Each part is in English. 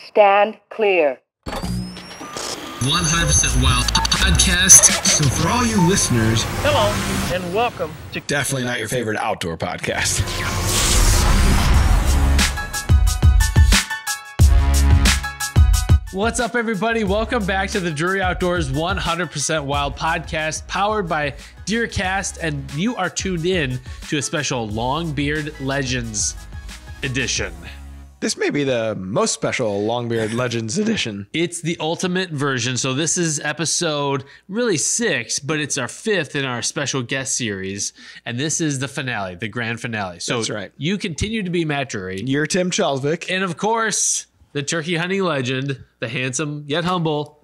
Stand clear. 100% Wild Podcast. So for all you listeners, hello and welcome to definitely not your favorite outdoor podcast. What's up, everybody? Welcome back to the Drury Outdoors 100% Wild Podcast, powered by DeerCast, and you are tuned in to a special Longbeard Legends edition. This may be the most special Longbeard Legends edition. It's the ultimate version. So this is episode really 6, but it's our 5th in our special guest series. And this is the finale, the grand finale. So that's right. You continue to be Matt Drury. You're Tim Chelsvik. And of course, the turkey hunting legend, the handsome yet humble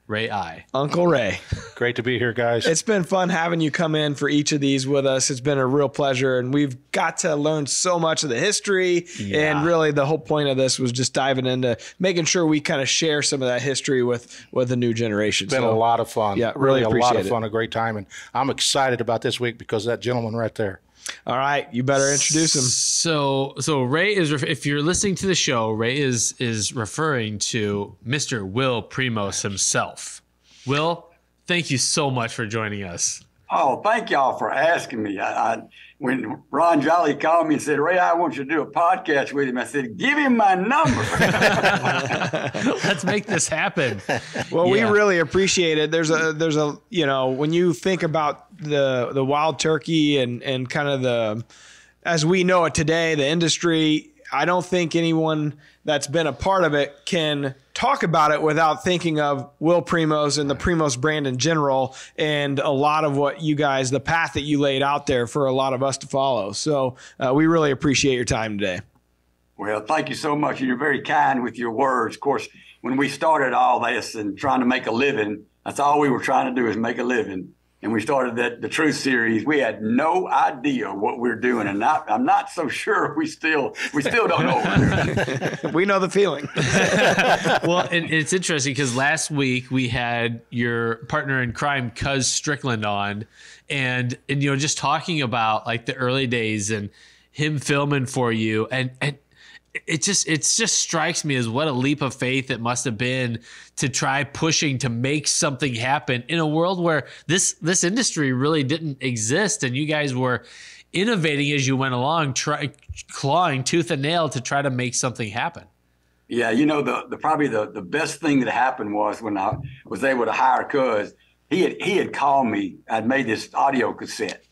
Ray I. Uncle Ray. Great to be here, guys. It's been fun having you come in for each of these with us. It's been a real pleasure, and we've got to learn so much of the history. Yeah. And really, the whole point of this was just diving into making sure we kind of share some of that history with the new generation. It's been a lot of fun. Yeah, really a lot of it. fun, a great time. And I'm excited about this week because of that gentleman right there. All right, you better introduce him. So Ray is, if you're listening to the show, Ray is referring to Mr. Will Primos himself. Will, thank you so much for joining us. Oh, thank y'all for asking me. When Ron Jolly called me and said, Ray, I want you to do a podcast with him, I said, give him my number. Let's make this happen. Well, we really appreciate it. There's a when you think about the wild turkey and kind of as we know it today, the industry, I don't think anyone that's been a part of it can talk about it without thinking of Will Primos and the Primos brand in general, and a lot of what you guys, the path that you laid out there for a lot of us to follow. So we really appreciate your time today. Well, thank you so much. You're very kind with your words. Of course, when we started all this and trying to make a living, that's all we were trying to do is make a living. And we started the Truth series. We had no idea what we're doing, and I'm not so sure we still don't know what we're doing. We know the feeling. Well, and it's interesting because last week we had your partner in crime, Kush Strickland, on, and just talking about like the early days and him filming for you, and it just strikes me as what a leap of faith it must have been to try pushing to make something happen in a world where this industry really didn't exist, and you guys were innovating as you went along, clawing tooth and nail to try to make something happen. Yeah, probably the best thing that happened was when I was able to hire Kush. He had called me. I'd made this audio cassette.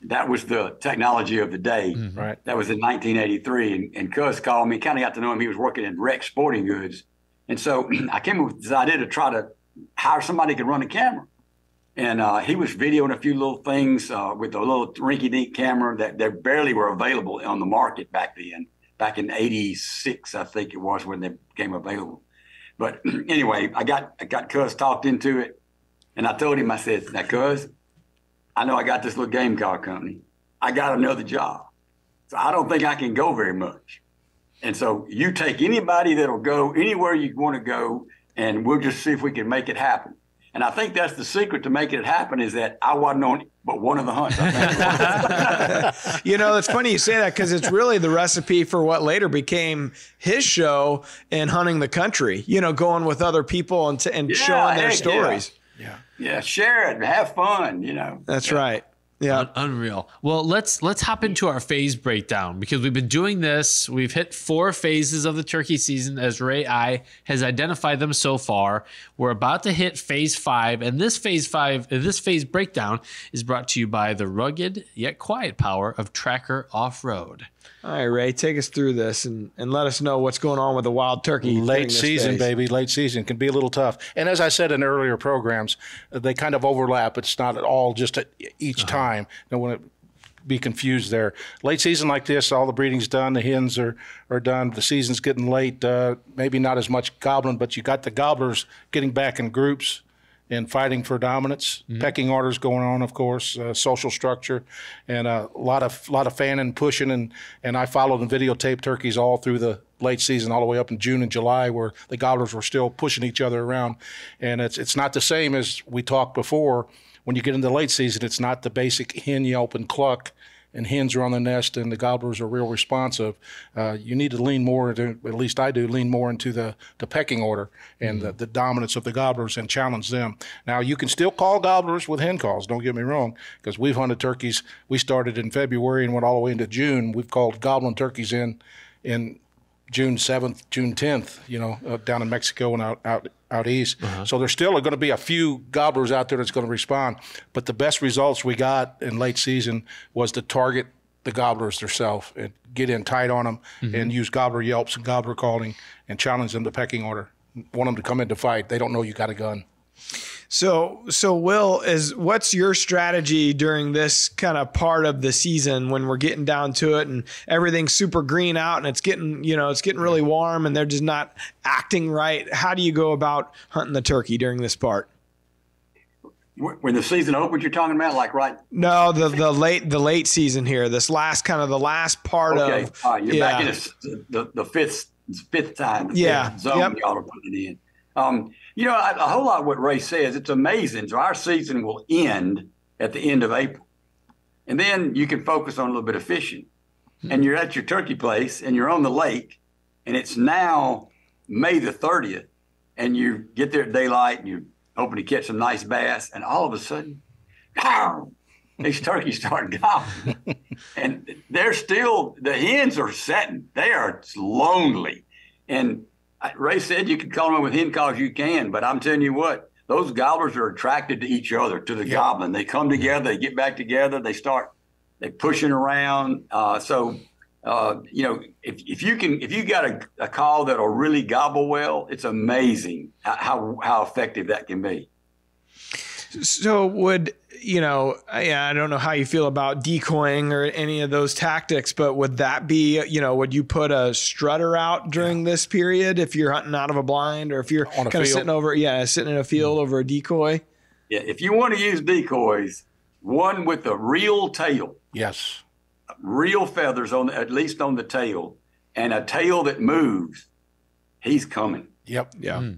That was the technology of the day. Mm-hmm. Right. That was in 1983. And Kush called me, kind of got to know him. He was working in Rex Sporting Goods. And so I came up with this idea to try to hire somebody who could run a camera. And he was videoing a few little things with a little rinky-dink camera that barely were available on the market back then. Back in 86, I think it was when they became available. But anyway, I got Kush talked into it. And I told him, I said, now, Kush, I know I got this little game car company. I got another job. So I don't think I can go very much. And so you take anybody that'll go anywhere you want to go, and we'll just see if we can make it happen. And I think that's the secret to making it happen is that I wasn't on but one of the hunts. It's funny you say that because it's really the recipe for what later became his show in Hunting the Country, going with other people and showing their stories. Yeah, share it, have fun, That's right. Yeah. Unreal. Well, let's hop into our phase breakdown because we've been doing this. We've hit 4 phases of the turkey season as Ray I has identified them so far. We're about to hit phase 5, and this phase breakdown is brought to you by the rugged yet quiet power of Tracker Off-Road. All right, Ray, take us through this and let us know what's going on with the wild turkey. Late season, baby. Late season can be a little tough. And as I said in earlier programs, they kind of overlap. It's not at all just at each time. Don't want to be confused there. Late season like this, all the breeding's done. The hens are done. The season's getting late. Maybe not as much gobbling, but you got the gobblers getting back in groups and fighting for dominance. Mm-hmm. Pecking orders going on, of course, social structure, and a lot of fanning, pushing, and I followed and videotaped turkeys all through the late season, all the way up in June and July, where the gobblers were still pushing each other around. And it's not the same as we talked before. When you get into the late season, it's not the basic hen yelp and cluck and hens are on the nest and the gobblers are real responsive, you need to lean more into, at least I do, lean more into the pecking order and the dominance of the gobblers and challenge them. Now, you can still call gobblers with hen calls, don't get me wrong, because we've hunted turkeys. We started in February and went all the way into June. We've called gobbling turkeys in June 7th, June 10th, down in Mexico and out east. So there's still going to be a few gobblers out there that's going to respond. But the best results we got in late season was to target the gobblers themselves and get in tight on them and use gobbler yelps and gobbler calling and challenge them to pecking order. Want them to come in to fight. They don't know you got a gun. So Will, what's your strategy during this kind of part of the season when we're getting down to it and everything's super green out and it's getting really warm and they're just not acting right? How do you go about hunting the turkey during this part? When the season opens, you're talking about, like, right? No, the late season here. This last part of. Okay, you're back in the fifth time. Zone y'all are putting it in. A whole lot of what Ray says, it's amazing. So our season will end at the end of April. And then you can focus on a little bit of fishing. And you're at your turkey place and you're on the lake and it's now May the 30th and you get there at daylight and you're hoping to catch some nice bass and all of a sudden, these turkeys start gobbling. And the hens are setting. They are lonely. And Ray said you can call them with hen calls, you can, but I'm telling you what, those gobblers are attracted to each other, to the gobbling. They come together, they get back together, they pushing around. If you got a call that'll really gobble well, it's amazing how effective that can be. So I don't know how you feel about decoying or any of those tactics, but would that be, would you put a strutter out during this period if you're hunting out of a blind or if you're kind of sitting in a field over a decoy? Yeah, if you want to use decoys, one with a real tail. Yes. Real feathers at least on the tail, and a tail that moves, he's coming. Yep. Yeah.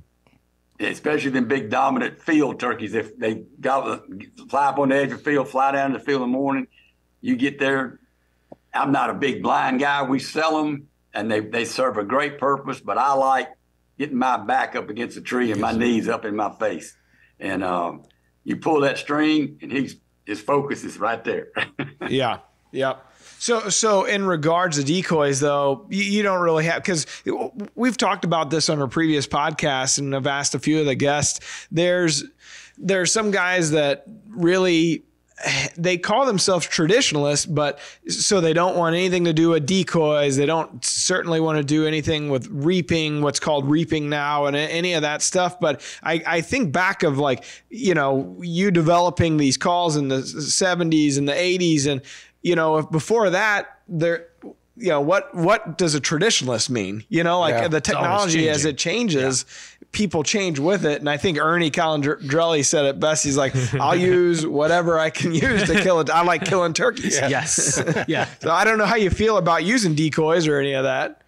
Especially them big dominant field turkeys. If they fly up on the edge of the field, fly down to the field in the morning, you get there. I'm not a big blind guy. We sell them, and they serve a great purpose, but I like getting my back up against a tree and my knees up in my face. And you pull that string, and his focus is right there. Yeah. Yep. So in regards to decoys, though, you don't really have, because we've talked about this on our previous podcasts, and I've asked a few of the guests. There's some guys that really, they call themselves traditionalists, but so they don't want anything to do with decoys. They don't certainly want to do anything with reaping, what's called reaping now, and any of that stuff. But I think back of you developing these calls in the 70s and the 80s, and if before that, what does a traditionalist mean? The technology as it changes, people change with it. And I think Ernie Calandrelli said it best. He's like, I'll use whatever I can use to kill it. I like killing turkeys. Yeah. Yes. Yeah. So I don't know how you feel about using decoys or any of that.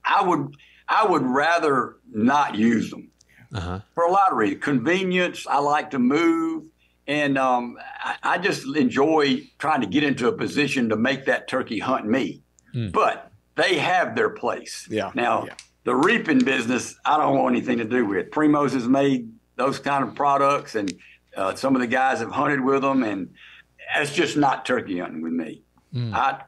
I would rather not use them for a lot of reasons. Convenience. I like to move. And I just enjoy trying to get into a position to make that turkey hunt me. But they have their place. Yeah. Now, the reaping business, I don't want anything to do with. Primos has made those kind of products, and some of the guys have hunted with them, and it's just not turkey hunting with me. I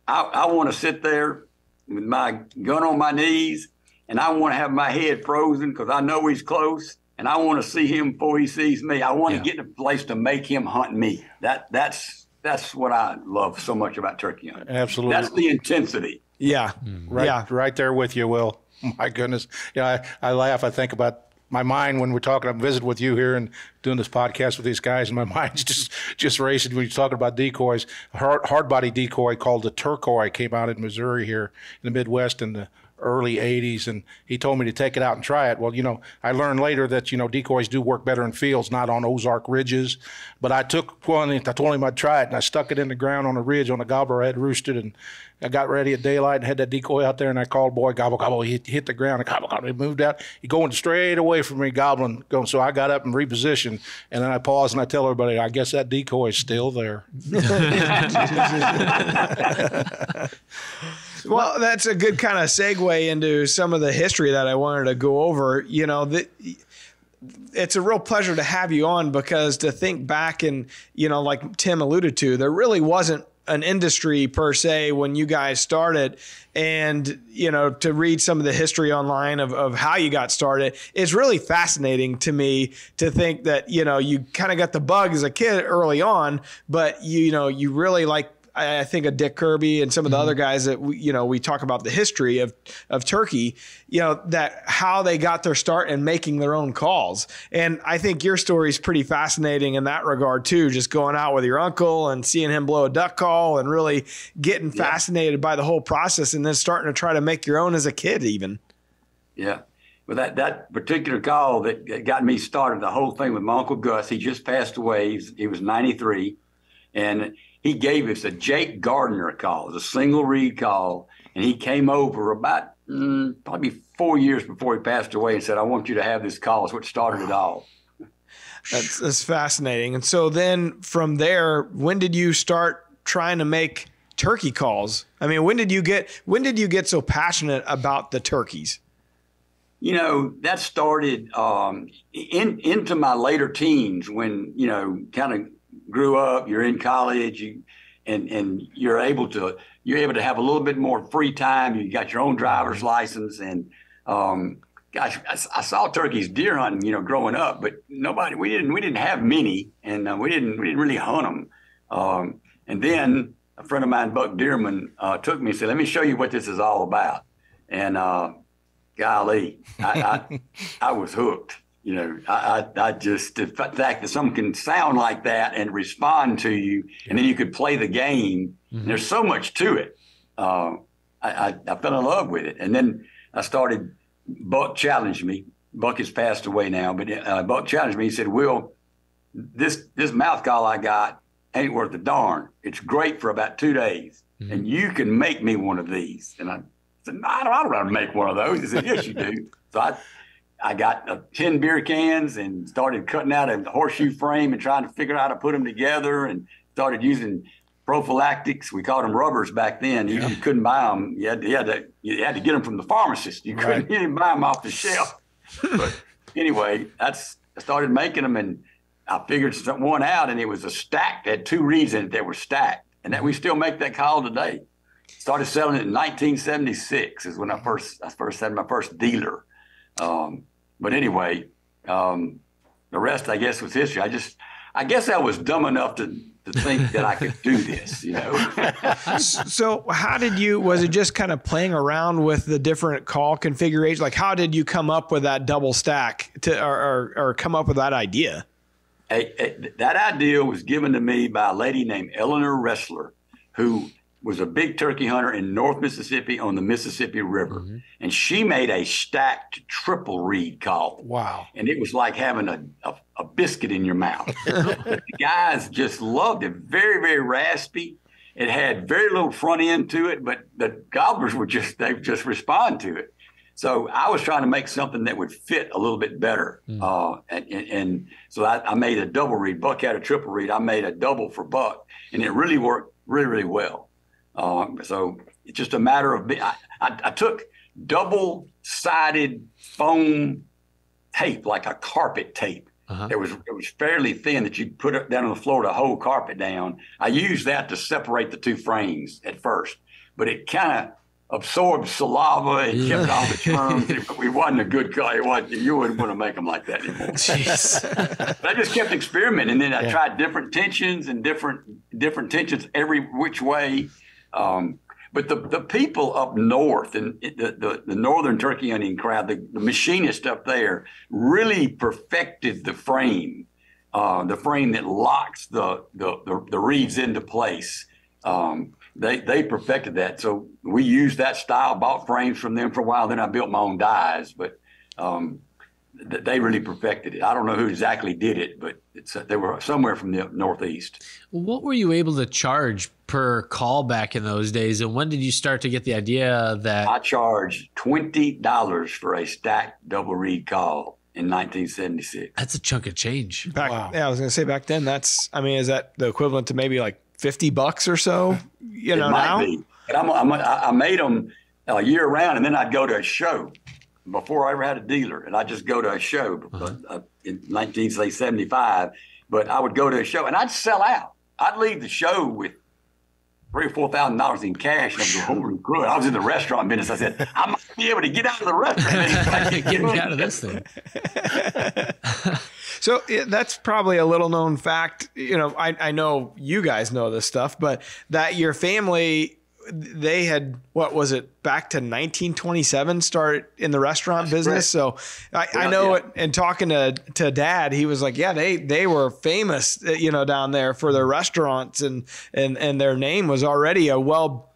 want to sit there with my gun on my knees, and I want to have my head frozen because I know he's close. And I want to see him before he sees me. I want to get in a place to make him hunt me. That's what I love so much about turkey hunting. Absolutely. That's the intensity. Yeah. Right there with you, Will. My goodness. I laugh. I think about my mind when we're talking. I'm visiting with you here and doing this podcast with these guys, and my mind's just racing when you're talking about decoys. A hard body decoy called the Turcoy came out in Missouri here in the Midwest in the early 80s, and he told me to take it out and try it. Well, I learned later that, decoys do work better in fields, not on Ozark ridges. But I took one, and I told him I'd try it, and I stuck it in the ground on a ridge on a gobbler I had roosted, and I got ready at daylight and had that decoy out there, and I called, boy, gobble, gobble. He hit the ground, and gobble, gobble. He moved out. He going straight away from me, gobbling, going. So I got up and repositioned, and then I paused, and I tell everybody, I guess that decoy is still there. Well, that's a good kind of segue into some of the history that I wanted to go over. It's a real pleasure to have you on, because to think back and, like Tim alluded to, there really wasn't an industry per se when you guys started, and, to read some of the history online of how you got started, it's really fascinating to me to think that, you kind of got the bug as a kid early on, but you really like, I think of Dick Kirby and some of the other guys that we talk about the history of turkey, that how they got their start in making their own calls. And I think your story is pretty fascinating in that regard too, just going out with your uncle and seeing him blow a duck call and really getting fascinated by the whole process, and then starting to try to make your own as a kid even. Yeah. Well, that particular call that got me started, the whole thing with my Uncle Gus, he just passed away. He was 93. And he gave us a Jake Gardner call. It was a single reed call. And he came over about probably 4 years before he passed away and said, I want you to have this call. It's what started it all. That's fascinating. And so then from there, when did you start trying to make turkey calls? I mean, when did you get so passionate about the turkeys? That started into my later teens when, kind of grew up, you're in college, and you're able to have a little bit more free time. You got your own driver's license, and gosh, I saw turkeys deer hunting, growing up, but we didn't have many, and we didn't really hunt them. And then a friend of mine, Buck Dearman, took me and said, "Let me show you what this is all about." And golly, I was hooked. I just, the fact that someone can sound like that and respond to you, and then you could play the game. Mm-hmm. There's so much to it. I fell in love with it. And then I started, Buck challenged me. Buck has passed away now, but Buck challenged me. He said, "Will, this mouth call I got ain't worth a darn. It's great for about 2 days, and you can make me one of these." And I said, "No, I don't want to make one of those." He said, "Yes, you do." So I got 10 beer cans and started cutting out a horseshoe frame and trying to figure out how to put them together, and started using prophylactics. We called them rubbers back then. You couldn't buy them. You had to get them from the pharmacist. You didn't buy them off the shelf. But anyway, I started making them, and I figured one out, and it was a stack. It had 2 reeds in it that were stacked, and that we still make that call today. Started selling it in 1976 is when I first had my first dealer. But anyway, the rest, I guess, was history. I guess I was dumb enough to think that I could do this, So how was it just kind of playing around with the different call configurations? Like, how did you come up with that double stack or come up with that idea? That idea was given to me by a lady named Eleanor Ressler, who was a big turkey hunter in North Mississippi on the Mississippi River. Mm-hmm. And she made a stacked triple reed call. Wow. And it was like having a biscuit in your mouth. The guys just loved it. Very, very raspy. It had very little front end to it, but the gobblers they just respond to it. So I was trying to make something that would fit a little bit better. And so I made a double reed. Buck had a triple reed. I made a double for Buck, and it really worked really, really well. So it's just a matter of, I took double-sided foam tape, like a carpet tape. It was fairly thin that you put it down on the floor to hold carpet down. I used that to separate the 2 frames at first, but it kind of absorbed saliva and kept all the germs. It wasn't a good call. You wouldn't want to make them like that anymore. But I just kept experimenting, and then I tried different tensions and different tensions every which way. But the people up north and the northern turkey hunting crowd, the machinists up there, really perfected the frame that locks the reeds into place. they perfected that. So we used that style, bought frames from them for a while. Then I built my own dies, but they really perfected it. I don't know who exactly did it, but they were somewhere from the Northeast. What were you able to charge per call back in those days? And when did you start to get the idea that? I charged $20 for a stacked double reed call in 1976. That's a chunk of change. Yeah, I was going to say back then, is that the equivalent to maybe like $50 or so? You know, now? Might be. But I made them year round, and then I'd go to a show before I ever had a dealer, and I'd just go to a show in 1975. But I would go to a show, and I'd sell out. I'd leave the show with $3,000 or $4,000 in cash. I was in the restaurant business. I said, I might be able to get out of the restaurant. Get me out of this thing. So that's probably a little known fact. You know, I know you guys know this stuff, but that your family, they had, what was it, back to 1927 start in the restaurant business. Correct. So I know it, and talking to Dad, he was like, yeah, they were famous, you know, down there for their restaurants, and their name was already a well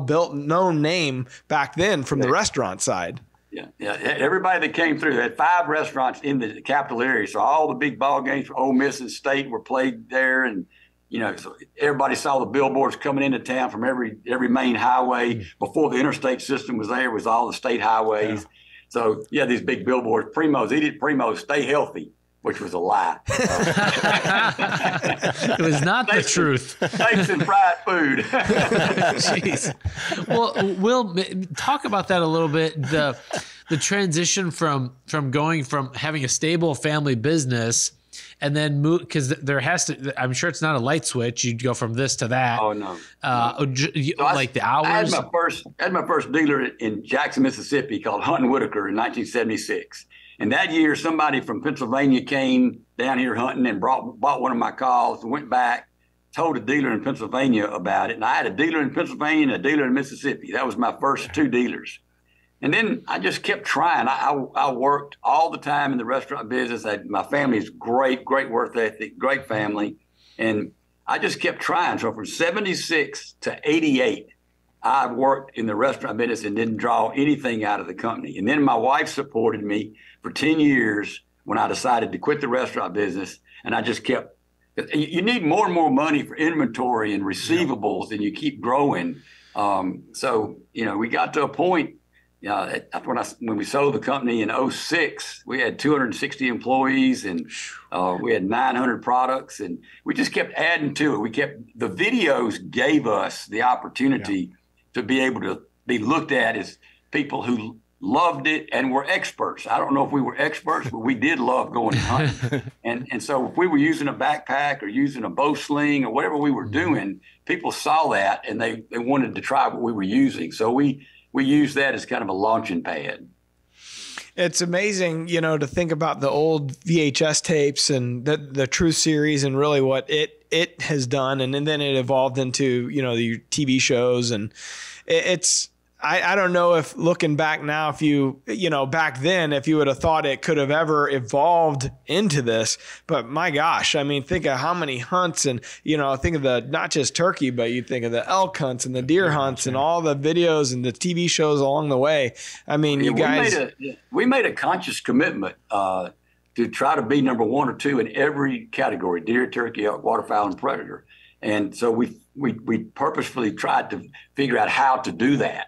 built known name back then from the restaurant side. Yeah. Everybody that came through, they had 5 restaurants in the capital area. So all the big ball games for Ole Miss and State were played there. And, you know, so everybody saw the billboards coming into town from every main highway. Before the interstate system was there, it was all the state highways. Yeah. So, yeah, these big billboards, Primos, eat it, Primos, stay healthy, which was a lie. It was not the truth. Steaks and fried food. Jeez. Well, we'll talk about that a little bit. The transition from going from having a stable family business and then move, because there has to, I'm sure it's not a light switch. You'd go from this to that. Oh, no. Like the hours. I had my first dealer in Jackson, Mississippi called Hunting Whitaker in 1976. And that year, somebody from Pennsylvania came down here hunting and bought one of my calls, went back, told a dealer in Pennsylvania about it. And I had a dealer in Pennsylvania and a dealer in Mississippi. That was my first 2 dealers. And then I just kept trying. I worked all the time in the restaurant business. My family's great work ethic, great family. And I just kept trying. So from 76 to 88, I worked in the restaurant business and didn't draw anything out of the company. And then my wife supported me for 10 years when I decided to quit the restaurant business. And I just kept, you need more and more money for inventory and receivables, and you keep growing. So, you know, we got to a point, when we sold the company in 2006, we had 260 employees and we had 900 products, and we just kept adding to it. The videos gave us the opportunity to be able to be looked at as people who loved it and were experts. I don't know if we were experts, but we did love going hunting. And so if we were using a backpack or using a bow sling or whatever we were doing, people saw that and they wanted to try what we were using. So we used that as kind of a launching pad. It's amazing, you know, to think about the old VHS tapes and the Truth series and really what it has done. And then it evolved into, you know, the TV shows. And it's, I don't know if looking back now, if you know, back then, if you would have thought it could have ever evolved into this, but my gosh, I mean, think of how many hunts and, you know, think of not just turkey, but you think of the elk hunts and the deer hunts and all the videos and the TV shows along the way. I mean, you guys, we made a conscious commitment, to try to be number 1 or 2 in every category: deer, turkey, elk, waterfowl, and predator. And so we purposefully tried to figure out how to do that.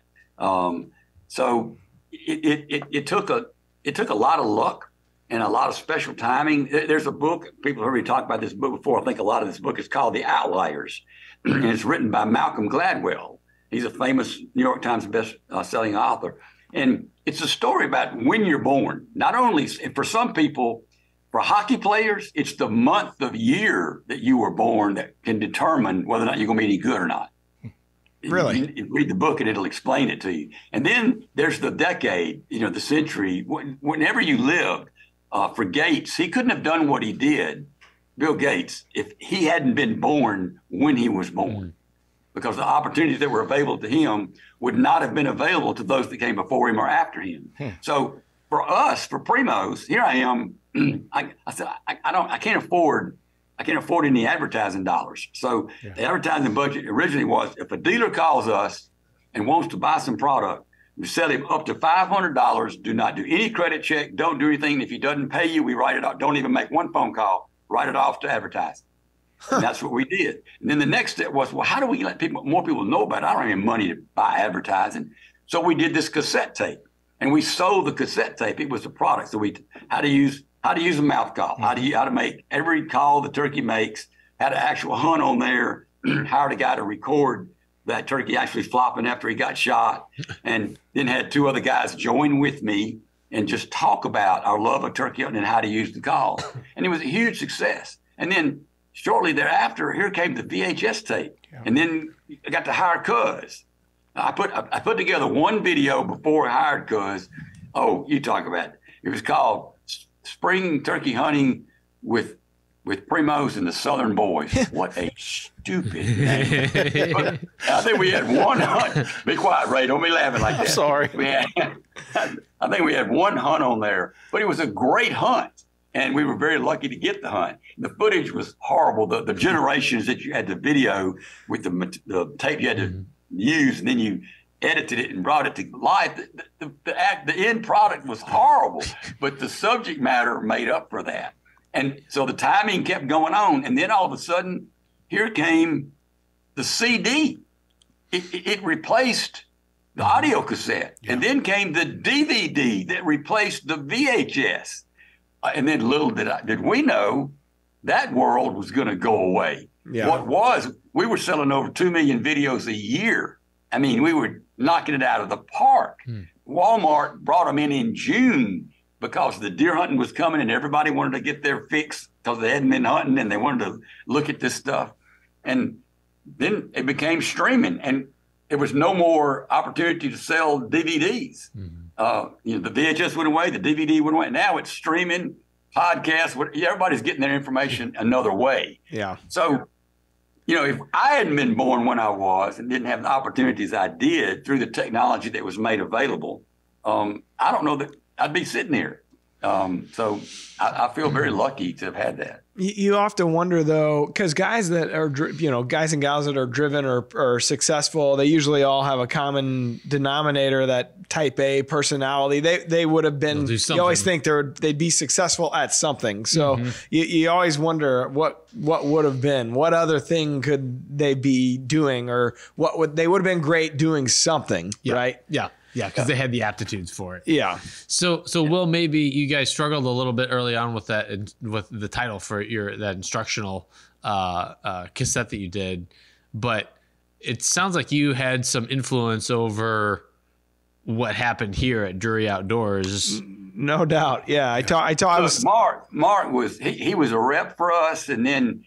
So it took a lot of luck and a lot of special timing. There's a book, people have already talked about this book before. I think a lot of this book is called The Outliers, and it's written by Malcolm Gladwell. He's a famous New York Times best-selling author. And it's a story about when you're born. Not only for some people, for hockey players, it's the month of year that you were born that can determine whether or not you're going to be any good or not. Really? You read the book and it'll explain it to you. And then there's the decade, you know, the century. Whenever you lived, for Gates, he couldn't have done what he did, Bill Gates, if he hadn't been born when he was born. Because the opportunities that were available to him would not have been available to those that came before him or after him. So for us, for Primos, here I am. I said, I can't afford I can't afford any advertising dollars. So the advertising budget originally was, if a dealer calls us and wants to buy some product, we sell him up to $500. Do not do any credit check. Don't do anything. If he doesn't pay you, we write it off. Don't even make one phone call. Write it off to advertising. And that's what we did. And then the next step was, well, how do we let more people know about it? I don't have any money to buy advertising. So we did this cassette tape, and we sold the cassette tape. It was the product. So how to use a mouth call, how to make every call the turkey makes, had an actual hunt on there, hired a guy to record that turkey actually flopping after he got shot, and then had 2 other guys join with me and just talk about our love of turkey hunting and how to use the call. And it was a huge success. And then shortly thereafter, here came the VHS tape. Yeah. And then I got to hire Kush. I put together one video before I hired Kush. Oh, you talk about it. It was called Spring Turkey Hunting with Primos and the Southern Boys. What a stupid name. But I think we had one hunt. Be quiet, Ray. Don't be laughing like that. I'm sorry. I think we had one hunt on there, but it was a great hunt. And we were very lucky to get the hunt. The footage was horrible. The generations that you had the video with the tape you had to use, and then you edited it and brought it to life. The end product was horrible, but the subject matter made up for that. And so the timing kept going on. And then all of a sudden, here came the CD. It replaced the audio cassette. Yeah. And then came the DVD that replaced the VHS. And then little did we know that world was going to go away. Yeah. We were selling over 2 million videos a year. I mean, we were knocking it out of the park. Walmart brought them in June because the deer hunting was coming and everybody wanted to get their fix because they hadn't been hunting and they wanted to look at this stuff. And then it became streaming, and there was no more opportunity to sell DVDs. The VHS went away, the DVD went away. Now it's streaming, podcasts. Everybody's getting their information another way. Yeah. So, if I hadn't been born when I was and didn't have the opportunities I did through the technology that was made available, I don't know that I'd be sitting here. So I feel very lucky to have had that. You often wonder, though, because guys that are, guys and gals that are driven or successful, they usually all have a common denominator, that type A personality. They would have been, you always think they'd be successful at something. So you always wonder what would have been, what other thing could they be doing, or they would have been great doing something, right? Yeah. Yeah, because they had the aptitudes for it. Yeah. So Will, maybe you guys struggled a little bit early on with that, with the title for that instructional cassette that you did, but it sounds like you had some influence over what happened here at Drury Outdoors. No doubt. Yeah, I was Mark was he was a rep for us, and then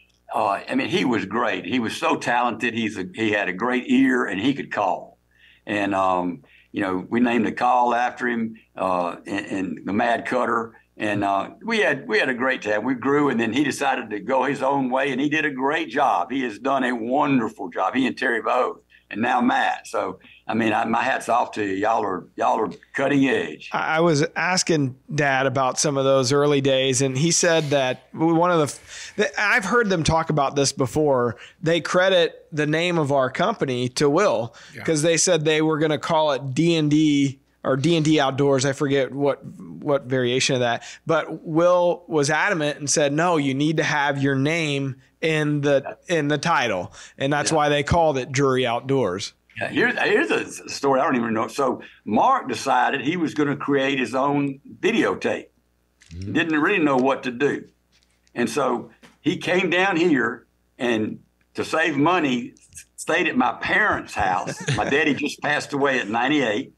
he was great. He was so talented. He had a great ear, and he could call, and we named the call after him, and the Mad Cutter. And we had a great time. We grew, and then he decided to go his own way, and he did a great job. He has done a wonderful job. He and Terry both, and now Matt. So, my hat's off to you. Y'all are cutting edge. I was asking Dad about some of those early days, and he said that I've heard them talk about this before. They credit the name of our company to Will, because they said they were going to call it D&D or D&D Outdoors. I forget what variation of that, but Will was adamant and said, no, you need to have your name in the title, and that's why they called it Drury Outdoors. Yeah, here's a story I don't even know. So Mark decided he was going to create his own videotape. Didn't really know what to do. And so he came down here and, to save money, stayed at my parents' house. My daddy just passed away at 98.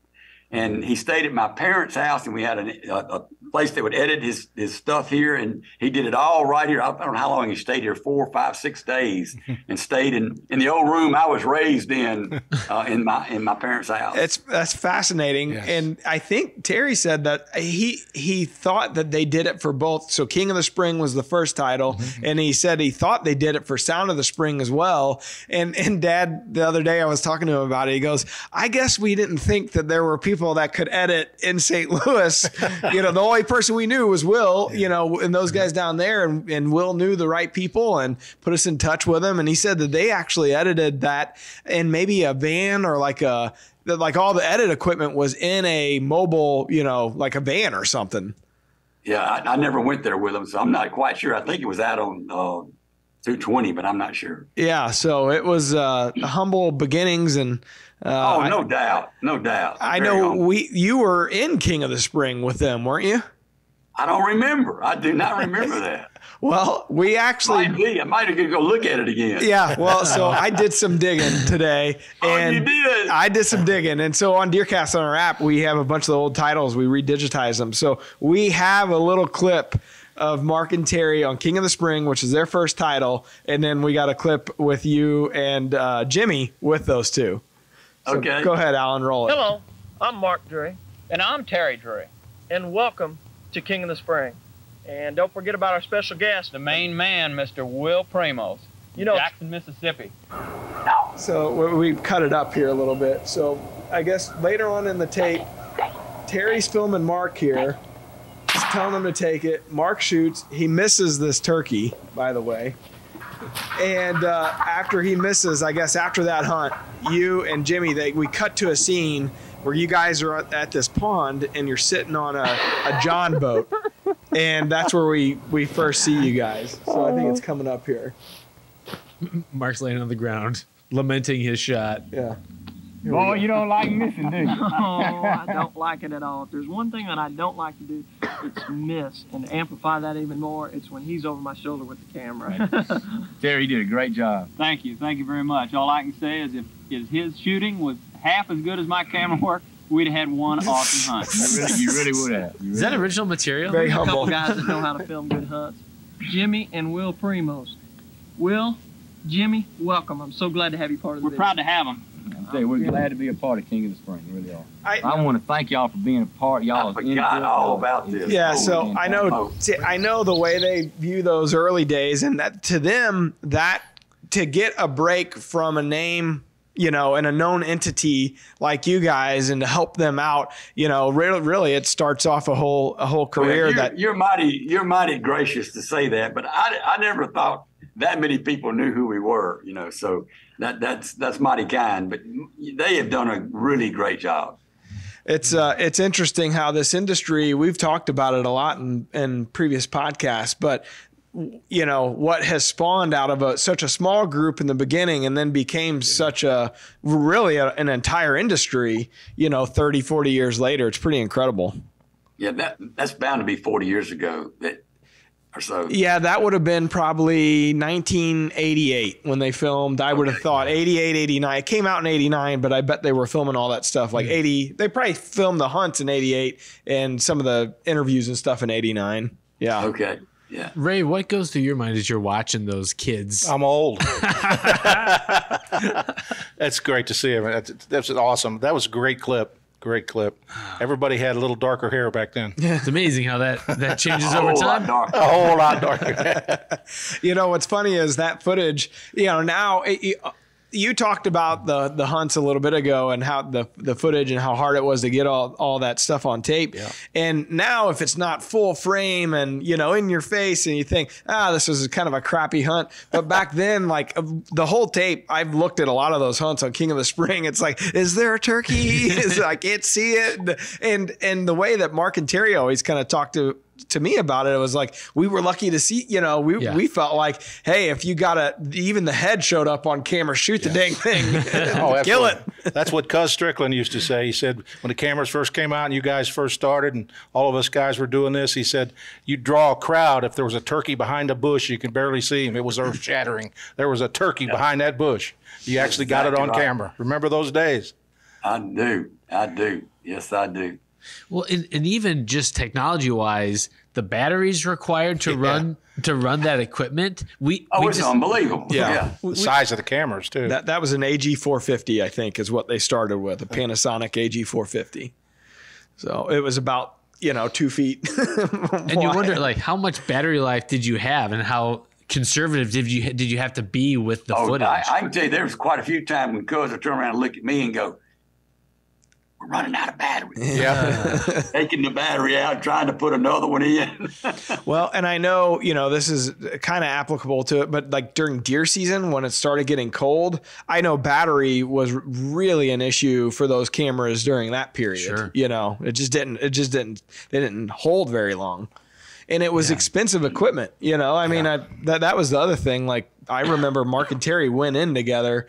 And he stayed at my parents' house, and we had a place that would edit his stuff here, and he did it all right here. I don't know how long he stayed here, 4, 5, 6 days, and stayed in the old room I was raised in my parents' house. That's fascinating. Yes. And I think Terry said that he thought that they did it for both. So King of the Spring was the first title, and he said he thought they did it for Sound of the Spring as well. And Dad, the other day I was talking to him about it. He goes, I guess we didn't think that there were people people that could edit in St. Louis. You know, the only person we knew was Will, you know, and those guys down there. And Will knew the right people and put us in touch with them. And he said that they actually edited that in maybe a van or like all the edit equipment was in a mobile, you know, like a van or something. Yeah, I never went there with them, so I'm not quite sure. I think it was out on 220, but I'm not sure. Yeah, so it was humble beginnings, and no doubt. I know you were in King of the Spring with them, weren't you? I don't remember. I do not remember that. Well, we actually I might have to go look at it again. Yeah, well, so I did some digging today, and you did? I did some digging, and so on DeerCast on our app, we have a bunch of the old titles. We redigitize them, so we have a little clip of Mark and Terry on King of the Spring, which is their first title, and then we got a clip with you and Jimmy with those two. So okay, go ahead, Alan, roll it. Hello, I'm Mark Drury, And I'm Terry Drury, and welcome to King of the Spring. And don't forget about our special guest, the main man, Mr. Will Primos, Jackson, Mississippi. So we cut it up here a little bit. So I guess later on in the tape, Terry's filming Mark here. He's telling him to take it. Mark shoots. He misses this turkey, by the way. And after he misses, I guess after that hunt, you and Jimmy, we cut to a scene where you guys are at this pond and you're sitting on a John boat. And that's where we first see you guys. So I think it's coming up here. Mark's laying on the ground, lamenting his shot. Yeah. Boy, you don't like missing, do you? Oh, I don't like it at all. If there's one thing that I don't like to do, it's miss. And to amplify that even more, it's when he's over my shoulder with the camera. Terry, you did a great job. Thank you very much. All I can say is if his shooting was half as good as my camera work, we'd have had one awesome hunt. You really would have. Is that original material? Very A couple humble. guys that know how to film good hunts. Jimmy and Will Primos. Will, Jimmy, welcome. I'm so glad to have you part of the We're proud to have them. We're glad to be a part of King of the Spring, really are. I want to thank y'all for being a part. Y'all I forgot all about this. Yeah, so I know the way they view those early days, and that to them, that to get a break from a name, you know, and a known entity like you guys, and to help them out, you know, really it starts off a whole career. Well, you're mighty gracious to say that, but I never thought that many people knew who we were, you know, so that's mighty kind, but they have done a really great job. It's interesting how this industry, we've talked about it a lot in previous podcasts, but you know, what has spawned out of such a small group in the beginning and then became such an entire industry, you know, 30, 40 years later, it's pretty incredible. Yeah, that's bound to be 40 years ago or so. Yeah, that would have been probably 1988 when they filmed. I would have thought 88, 89. It came out in 89, but I bet they were filming all that stuff like 80. They probably filmed the hunts in 88 and some of the interviews and stuff in 89. Yeah. Okay. Yeah. Ray, what goes through your mind as you're watching those kids? I'm old. That's great to see him. That's awesome. That was a great clip. Great clip. Everybody had a little darker hair back then. It's amazing how that changes over time. A whole lot darker. You know, what's funny is that footage, you know, now you talked about the hunts a little bit ago and how the footage and how hard it was to get all that stuff on tape. Yeah. And now if it's not full frame and, you know, in your face and you think, this was kind of a crappy hunt. But back then, like the whole tape, I've looked at a lot of those hunts on King of the Spring. It's like, is there a turkey? I can't see it. And the way that Mark and Terry always kind of talk to me about it was like, we were lucky to see, you know, we felt like, hey, if you got even the head showed up on camera, shoot the dang thing. Kill it. That's what Cuz Strickland used to say. He said when the cameras first came out and you guys first started and all of us guys were doing this, he said, you draw a crowd. If there was a turkey behind a bush, you can barely see him. It was earth shattering. There was a turkey behind that bush. You actually got it on camera. Remember those days? I do. Yes, I do. Well, and even just technology-wise, the batteries required to run that equipment. It's unbelievable. Yeah. The size of the cameras too. That was an AG450, I think, is what they started with, a Panasonic AG450. So it was about 2 feet. And you wonder, like, how much battery life did you have, and how conservative did you have to be with the footage? I can tell you, there was quite a few times when Cuz would turn around and look at me and go, we're running out of battery. Yeah. Taking the battery out, trying to put another one in. Well, and I know, this is kind of applicable to it, but like during deer season, when it started getting cold, I know battery was really an issue for those cameras during that period. Sure. They didn't hold very long. And it was expensive equipment, I mean, that was the other thing. Like I remember Mark and Terry went in together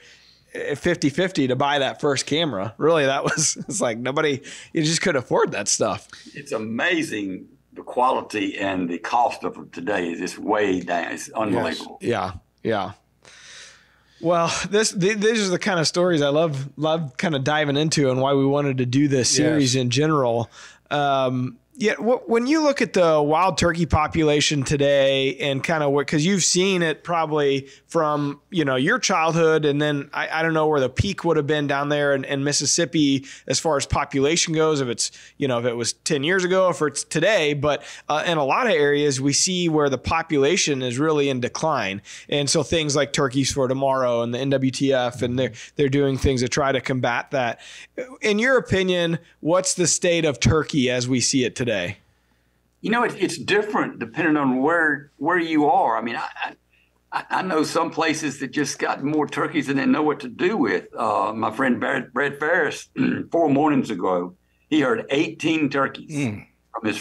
50-50 to buy that first camera. Really, it's like you just couldn't afford that stuff. It's amazing the quality and the cost of it today is just way down. It's unbelievable. Yes. Yeah. Well, these are the kind of stories I love kind of diving into, and why we wanted to do this series in general. When you look at the wild turkey population today and kind of because you've seen it probably from, your childhood, and then I don't know where the peak would have been down there in Mississippi as far as population goes, if it's, if it was 10 years ago, if it's today, but in a lot of areas we see where the population is really in decline. And so things like Turkeys for Tomorrow and the NWTF, and they're doing things to try to combat that. In your opinion, what's the state of turkey as we see it today? It's different depending on where you are. I mean, I know some places that just got more turkeys than they know what to do with. My friend Brad Ferris, 4 mornings ago, he heard 18 turkeys from his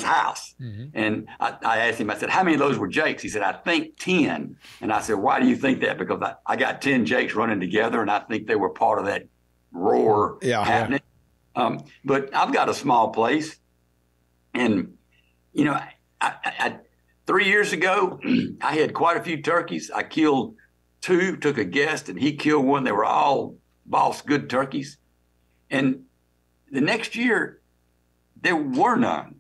house. Mm-hmm. And I asked him, I said, how many of those were jakes? He said, I think 10. And I said, why do you think that? Because I got 10 jakes running together, and I think they were part of that roar happening. But I've got a small place, and, I 3 years ago, I had quite a few turkeys. I killed 2, took a guest, and he killed 1. They were all boss good turkeys. And the next year, there were none.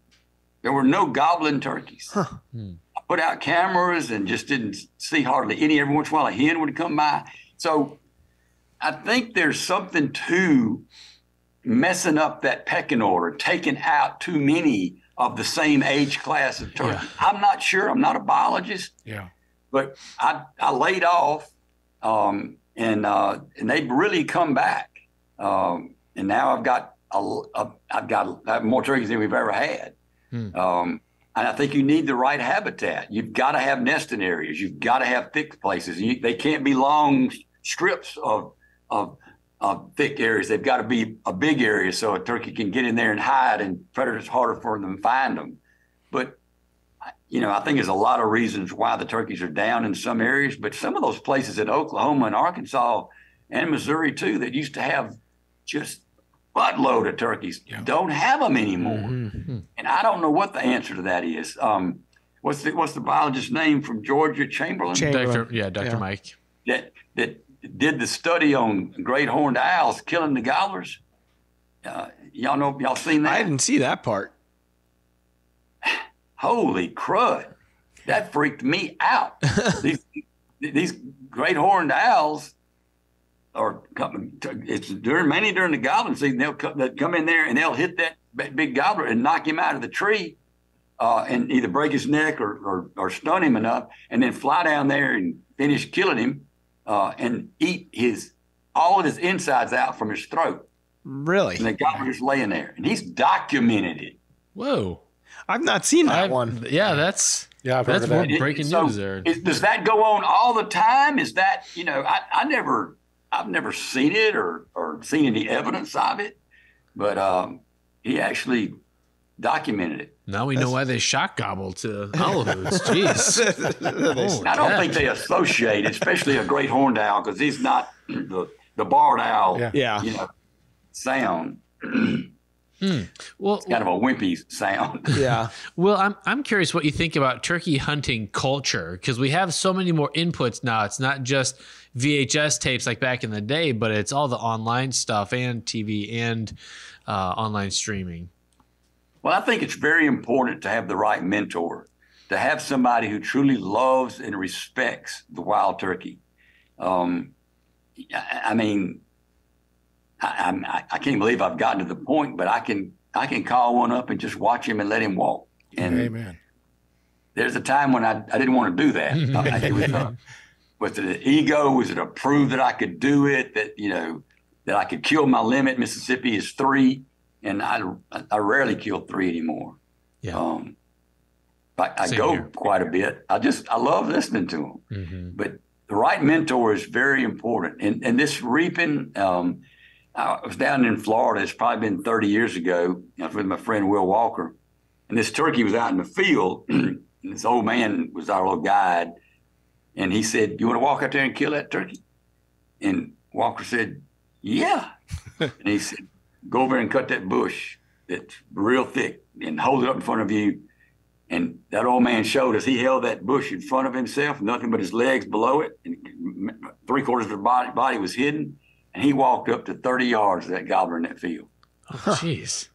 There were no gobbling turkeys. Huh. I put out cameras and just didn't see hardly any. Every once in a while, a hen would come by. So I think there's something to messing up that pecking order, taking out too many of the same age class of turkey. Yeah. I'm not sure. I'm not a biologist. Yeah. But I laid off, and they've really come back. And now I've got more turkeys than we've ever had. And I think you need the right habitat. You've got to have nesting areas. You've got to have thick places. They can't be long strips of thick areas. They've got to be a big area so a turkey can get in there and hide, and predators harder for them to find them. But, I think there's a lot of reasons why the turkeys are down in some areas, but some of those places in Oklahoma and Arkansas and Missouri too, that used to have just buttload of turkeys, don't have them anymore. Mm-hmm. And I don't know what the answer to that is. What's the biologist's name from Georgia? Chamberlain? Dr. Mike. That did the study on great horned owls killing the gobblers. Y'all seen that? I didn't see that part. Holy crud. That freaked me out. These great horned owls it's mainly during the gobbling season. They'll come in there and they'll hit that big gobbler and knock him out of the tree, and either break his neck or stun him enough, and then fly down there and finish killing him, and eat all of his insides out from his throat. Really? And the gobbler's laying there, and he's documented it. Whoa. I've not seen that one. Yeah, that's I've heard of that. Breaking news there. Does that go on all the time? Is that, I've never seen it or seen any evidence of it, but he actually documented it. Now we know why they shock gobble to olivers. Jeez. I don't think they associate, especially a great horned owl, because he's not the barred owl sound. Well, it's kind of a wimpy sound. Yeah. Well, I'm curious what you think about turkey hunting culture, because we have so many more inputs now. It's not just VHS tapes like back in the day, but it's all the online stuff and TV and online streaming. Well, I think it's very important to have the right mentor, to have somebody who truly loves and respects the wild turkey. I can't believe I've gotten to the point, but I can call one up and just watch him and let him walk. And Amen. There's a time when I didn't want to do that. Was it an ego? Was it a prove that I could do it? That that I could kill my limit. Mississippi is 3, and I rarely kill 3 anymore. Yeah. I go here quite a bit. I love listening to them. Mm-hmm. But the right mentor is very important. And this reaping, I was down in Florida. It's probably been 30 years ago. I was with my friend Will Walker, and this turkey was out in the field. And this old man was our little guide, and he said, "You want to walk out there and kill that turkey?" And Walker said, "Yeah." And he said, "Go over and cut that bush that's real thick and hold it up in front of you." And that old man showed us. He held that bush in front of himself, nothing but his legs below it, and 3/4 of his body was hidden. And he walked up to 30 yards of that gobbler in that field. Oh, jeez.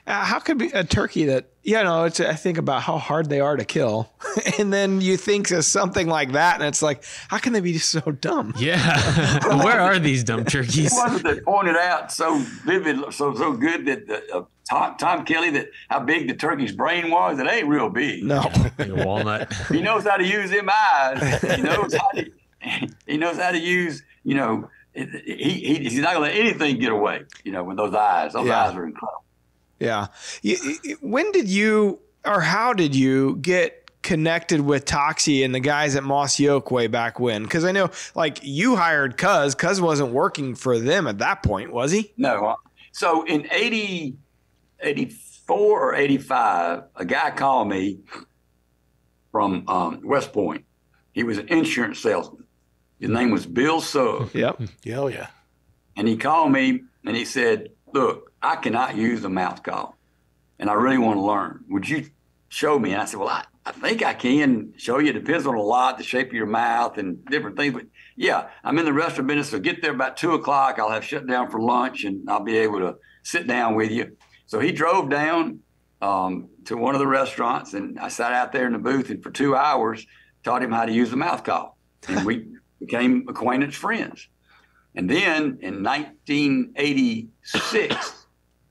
How could be a turkey that, I think about how hard they are to kill. And then you think of something like that, and it's like, how can they be so dumb? Yeah. Where are these dumb turkeys? What was it that pointed out so vivid, so good that Tom Kelly, that how big the turkey's brain was? It ain't real big. No. Like a walnut. He knows how to use them eyes. He knows how to use, he's not going to let anything get away, with those eyes. Those eyes are incredible. Yeah. When did you, or how did you get connected with Toxie and the guys at Mossy Oak way back when? Because I know, you hired Cuz. Cuz wasn't working for them at that point, was he? No. So in 84 or 85, a guy called me from West Point. He was an insurance salesman. His name was Bill Sugg. Yep. Oh, yeah. And he called me and he said, "Look, I cannot use a mouth call, and I really want to learn. Would you show me?" And I said, "Well, I think I can show you. It depends on a lot, the shape of your mouth and different things. But yeah, I'm in the restaurant business, so get there about 2 o'clock. I'll have shut down for lunch, and I'll be able to sit down with you." So he drove down to one of the restaurants, and I sat out there in the booth, and for 2 hours, taught him how to use the mouth call. And we became acquaintance friends. And then in 1986,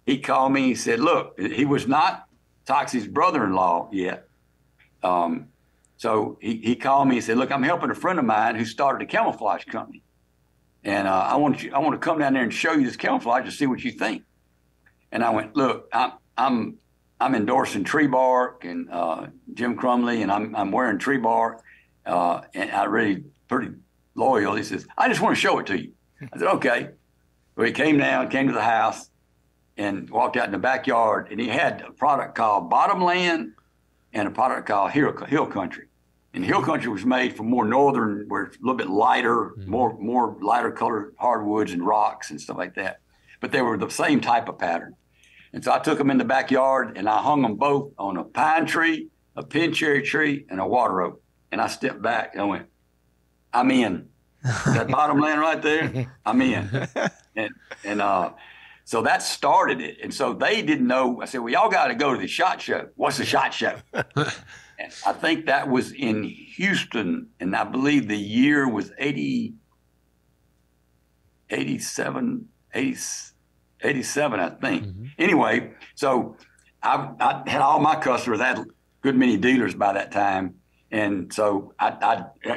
he called me. He said, "Look," he was not Toxie's brother-in-law yet. So he called me and said, "Look, I'm helping a friend of mine who started a camouflage company. And I want to come down there and show you this camouflage to see what you think." And I went, "Look, I'm endorsing tree bark and Jim Crumley, and I'm wearing tree bark. And I really pretty loyal." He says, "I just want to show it to you." I said, "Okay." So he came to the house and walked out in the backyard, and he had a product called Bottomland and a product called Hill Country. And Hill Country was made for more northern, where it's a little bit lighter, more lighter colored hardwoods and rocks and stuff like that. But they were the same type of pattern. And so I took them in the backyard, and I hung them both on a pine tree, a pin cherry tree, and a water oak. And I stepped back and I went, "I'm in." That Bottomland right there, I'm in. And so that started it. And so they didn't know. I said, "Well, y'all got to go to the SHOT Show." "What's the SHOT Show?" And I think that was in Houston, and I believe the year was 87, I think. Mm-hmm. Anyway, so I had all my customers. I had a good many dealers by that time. And so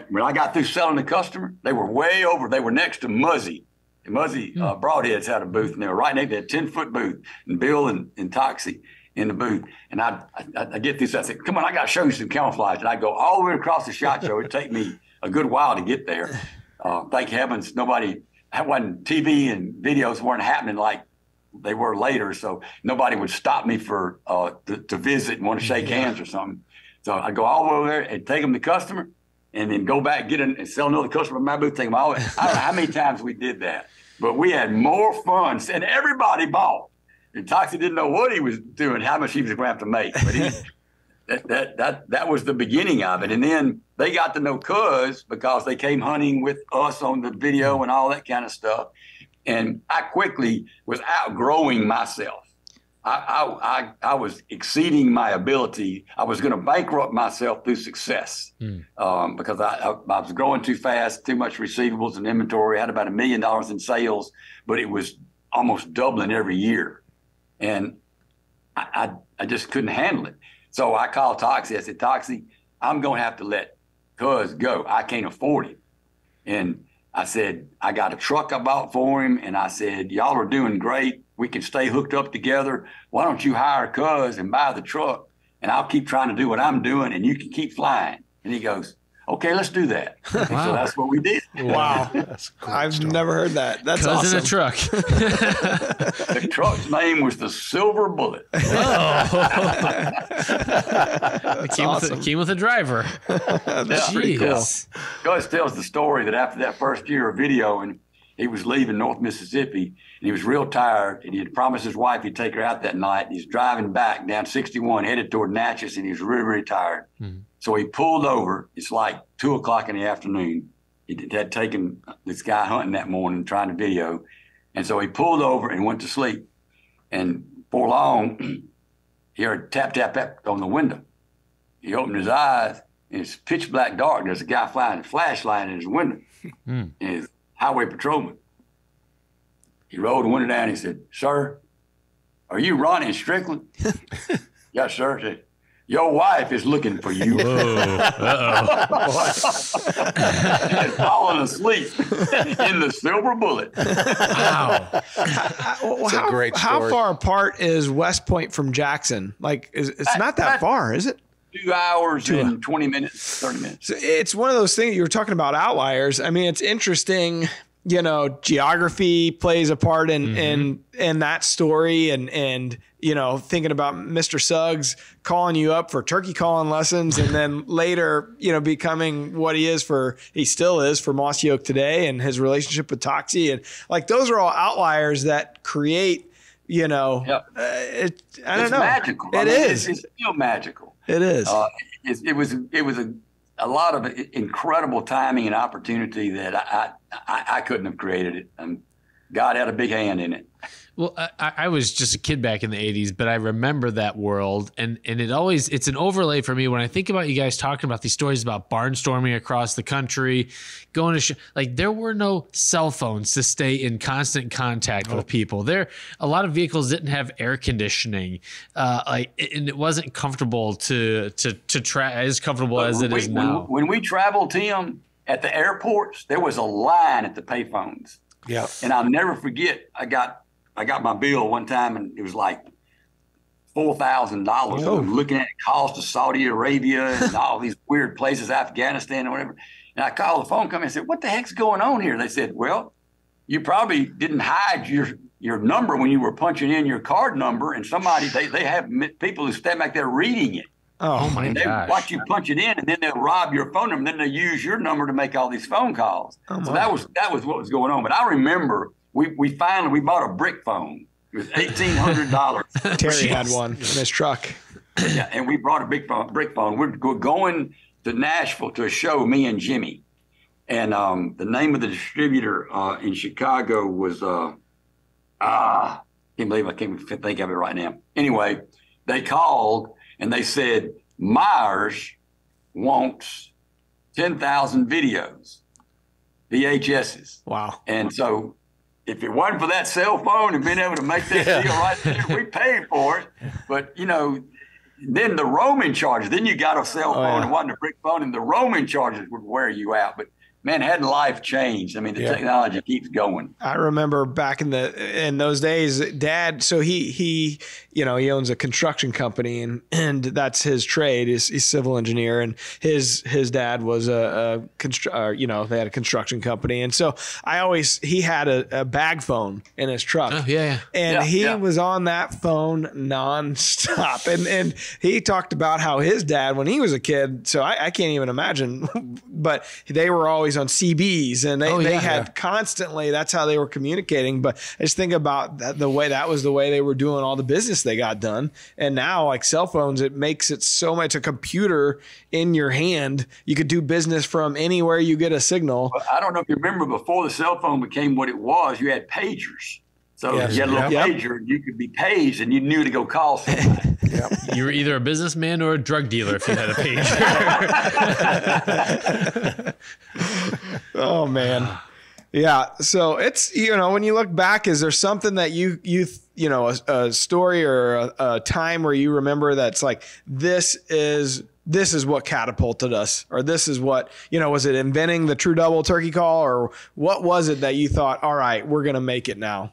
when I got through selling the customer, they were way over. They were next to Muzzy. And Muzzy Broadheads had a booth, and they were right next to a 10-foot booth. And Bill and Toxie in the booth. And I get this. I said, "Come on, I got to show you some camouflage." And I go all the way across the SHOT Show. It'd take me a good while to get there. Thank heavens wasn't TV and videos weren't happening like they were later. So nobody would stop me to visit and want to shake hands or something. So I'd go all the way over there and take them to customer, and then go back, get in and sell another customer in my booth. Take them all the way. I don't know how many times we did that, but we had more fun, and everybody bought. And Toxie didn't know what he was doing, how much he was going to have to make. But that was the beginning of it. And then they got to know Cuz because they came hunting with us on the video and all that kind of stuff. And I quickly was outgrowing myself. I was exceeding my ability. I was going to bankrupt myself through success because I was growing too fast, too much receivables and inventory. I had about $1 million in sales, but it was almost doubling every year. And I just couldn't handle it. So I called Toxie. I said, "Toxie, I'm going to have to let Cuz go. I can't afford it." And I said, I got a truck I bought for him. And I said, y'all are doing great. We can stay hooked up together. Why don't you hire Cuz and buy the truck? And I'll keep trying to do what I'm doing and you can keep flying. And he goes, okay, let's do that. Wow. So that's what we did. Wow. I've never heard that. That's awesome. In a truck. The truck's name was the Silver Bullet. Came with a driver. That's pretty cool. Gus tells the story that after that first year of videoing, he was leaving North Mississippi and he was real tired and he had promised his wife he'd take her out that night. He's driving back down 61 headed toward Natchez and he was really, really tired. So he pulled over. It's like 2 o'clock in the afternoon. He had taken this guy hunting that morning trying to video. And so he pulled over and went to sleep. And before long, he heard tap, tap, tap on the window. He opened his eyes and it's pitch black dark. There's a guy flying a flashlight in his window. And his highway patrolman. He rolled the window down and he said, sir, are you Ronnie Strickland? Yes, sir. He said, your wife is looking for you. And falling asleep in the Silver Bullet. Wow. That's a great story. How far apart is West Point from Jackson? Like, it's not that far, is it? 2 hours and 20 minutes, 30 minutes. So it's one of those things you were talking about outliers. I mean, it's interesting. You know, geography plays a part in that story, and you know, thinking about Mr. Suggs calling you up for turkey calling lessons, and then later, you know, becoming what he still is for Mossy Oak today, and his relationship with Toxie, and like those are all outliers that create, you know, I don't know, magical. It's still magical. It is. It was a lot of incredible timing and opportunity that I couldn't have created it. And God had a big hand in it. Well, I was just a kid back in the 80s, but I remember that world. And it's an overlay for me when I think about you guys talking about these stories about barnstorming across the country, going to like there were no cell phones to stay in constant contact with people. A lot of vehicles didn't have air conditioning, and it wasn't comfortable to try as comfortable as it is now. When we traveled, Tim, at the airports, there was a line at the payphones. Yeah. And I'll never forget, I got my bill one time and it was like $4,000. I'm looking at the cost of Saudi Arabia and all these weird places, Afghanistan or whatever. And I called the phone company and said, what the heck's going on here? They said, well, you probably didn't hide your number when you were punching in your card number, and somebody, they have people who stand back there reading it. Oh my gosh. They watch you punch it in, and then they'll rob your phone number, and then they'll use your number to make all these phone calls. So that was what was going on. But I remember we finally bought a brick phone. It was $1,800. Terry had one in his truck. Yeah, and we brought a brick phone. We're going to Nashville to a show, me and Jimmy. And the name of the distributor in Chicago was can't believe I can't think of it right now. Anyway, they called and they said, Myers wants 10,000 videos, VHSs. Wow. And so if it wasn't for that cell phone and being able to make that deal right there, we paid for it. But, you know, then the roaming charges, then you got a cell phone, it wasn't a brick phone, and the roaming charges would wear you out. But man, hadn't life changed? I mean, the technology keeps going. I remember back in those days, Dad. So he you know, he owns a construction company, and that's his trade. He's a civil engineer, and his dad was you know, they had a construction company, and so he had a bag phone in his truck. Oh, yeah. And he was on that phone nonstop, and he talked about how his dad, when he was a kid, so I can't even imagine, but they were always on CBs, and they had constantly, that's how they were communicating. But I just think about that was the way they were doing all the business they got done. And now, like cell phones, it makes it so much a computer in your hand. You could do business from anywhere you get a signal. Well, I don't know if you remember, before the cell phone became what it was, you had pagers. So you had a little pager, and you could be paged, and you knew to go call somebody. You were either a businessman or a drug dealer if you had a pager. Oh man. Yeah. So it's, you know, when you look back, is there something that you know, a story or a time where you remember that's like, this is this is what catapulted us, or this is what, was it inventing the true double turkey call, or what was it that you thought, all right, we're going to make it now?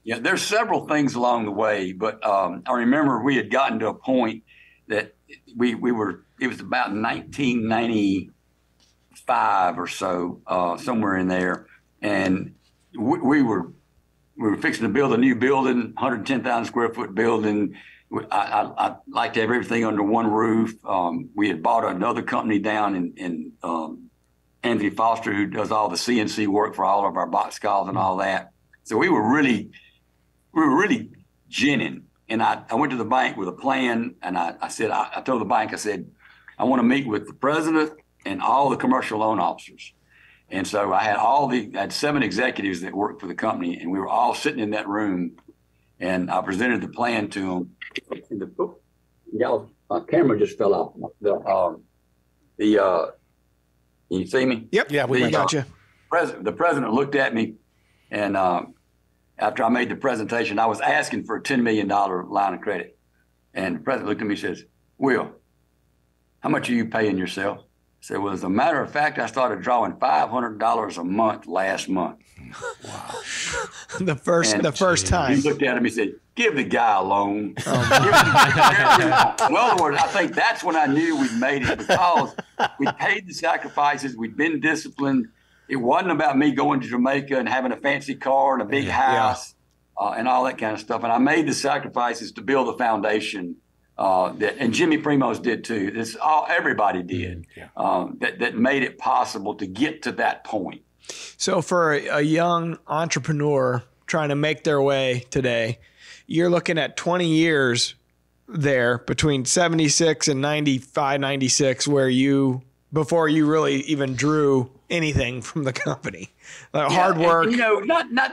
Yeah, there's several things along the way, but I remember we had gotten to a point that it was about 1995 or so, somewhere in there. And we were fixing to build a new building, 110,000 square foot building. I like to have everything under one roof. We had bought another company down in Anthony Foster, who does all the CNC work for all of our box calls and all that. So we were really ginning. And I went to the bank with a plan, and I told the bank, I said, I want to meet with the president and all the commercial loan officers. And so I had 7 executives that worked for the company, and we were all sitting in that room, and I presented the plan to them. Y'all, my camera just fell off. Can you see me? Yep. Yeah, we got you. The president looked at me, and after I made the presentation, I was asking for a $10 million line of credit. And the president looked at me and says, Will, how much are you paying yourself? I said, well, as a matter of fact, I started drawing $500 a month last month. Wow. the first time. He looked at him and said, give the guy a loan. In other words, I think that's when I knew we'd made it, because we paid the sacrifices. We'd been disciplined. It wasn't about me going to Jamaica and having a fancy car and a big house and all that kind of stuff. And I made the sacrifices to build the foundation and Jimmy Primos did too. Everybody did that made it possible to get to that point. So for a young entrepreneur trying to make their way today, you're looking at 20 years there between 76 and 95, 96, before you really even drew anything from the company. Hard work. And,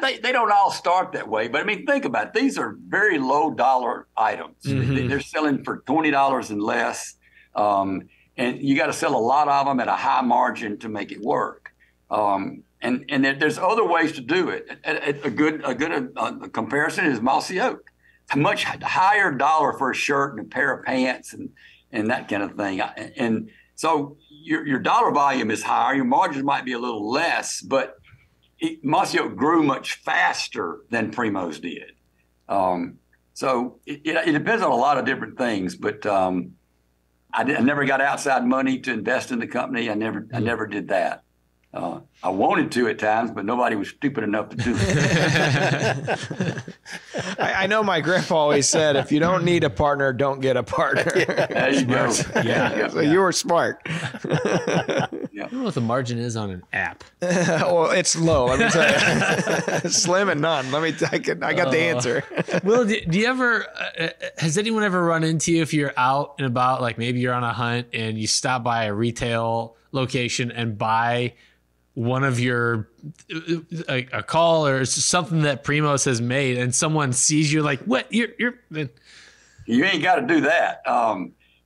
they don't all start that way, but I mean, think about it. These are very low dollar items. Mm-hmm. They're selling for $20 and less. And you got to sell a lot of them at a high margin to make it work. And there's other ways to do it. A good comparison is mossy oak. A much higher dollar for a shirt and a pair of pants and that kind of thing. And so your dollar volume is higher. Your margins might be a little less, but mossy oak grew much faster than Primos did. So it depends on a lot of different things. But I never got outside money to invest in the company. I never did that. I wanted to at times, but nobody was stupid enough to do it. I know my grandpa always said, if you don't need a partner, don't get a partner. There you go. So you were smart. I don't know what the margin is on an app. Well, it's low. Let me tell you. Slim and none. I got the answer. Will, do you ever, has anyone ever run into you if you're out and about, like maybe you're on a hunt and you stop by a retail location and buy one of your a call or something that Primos has made, and someone sees you like, what? You ain't got to do that.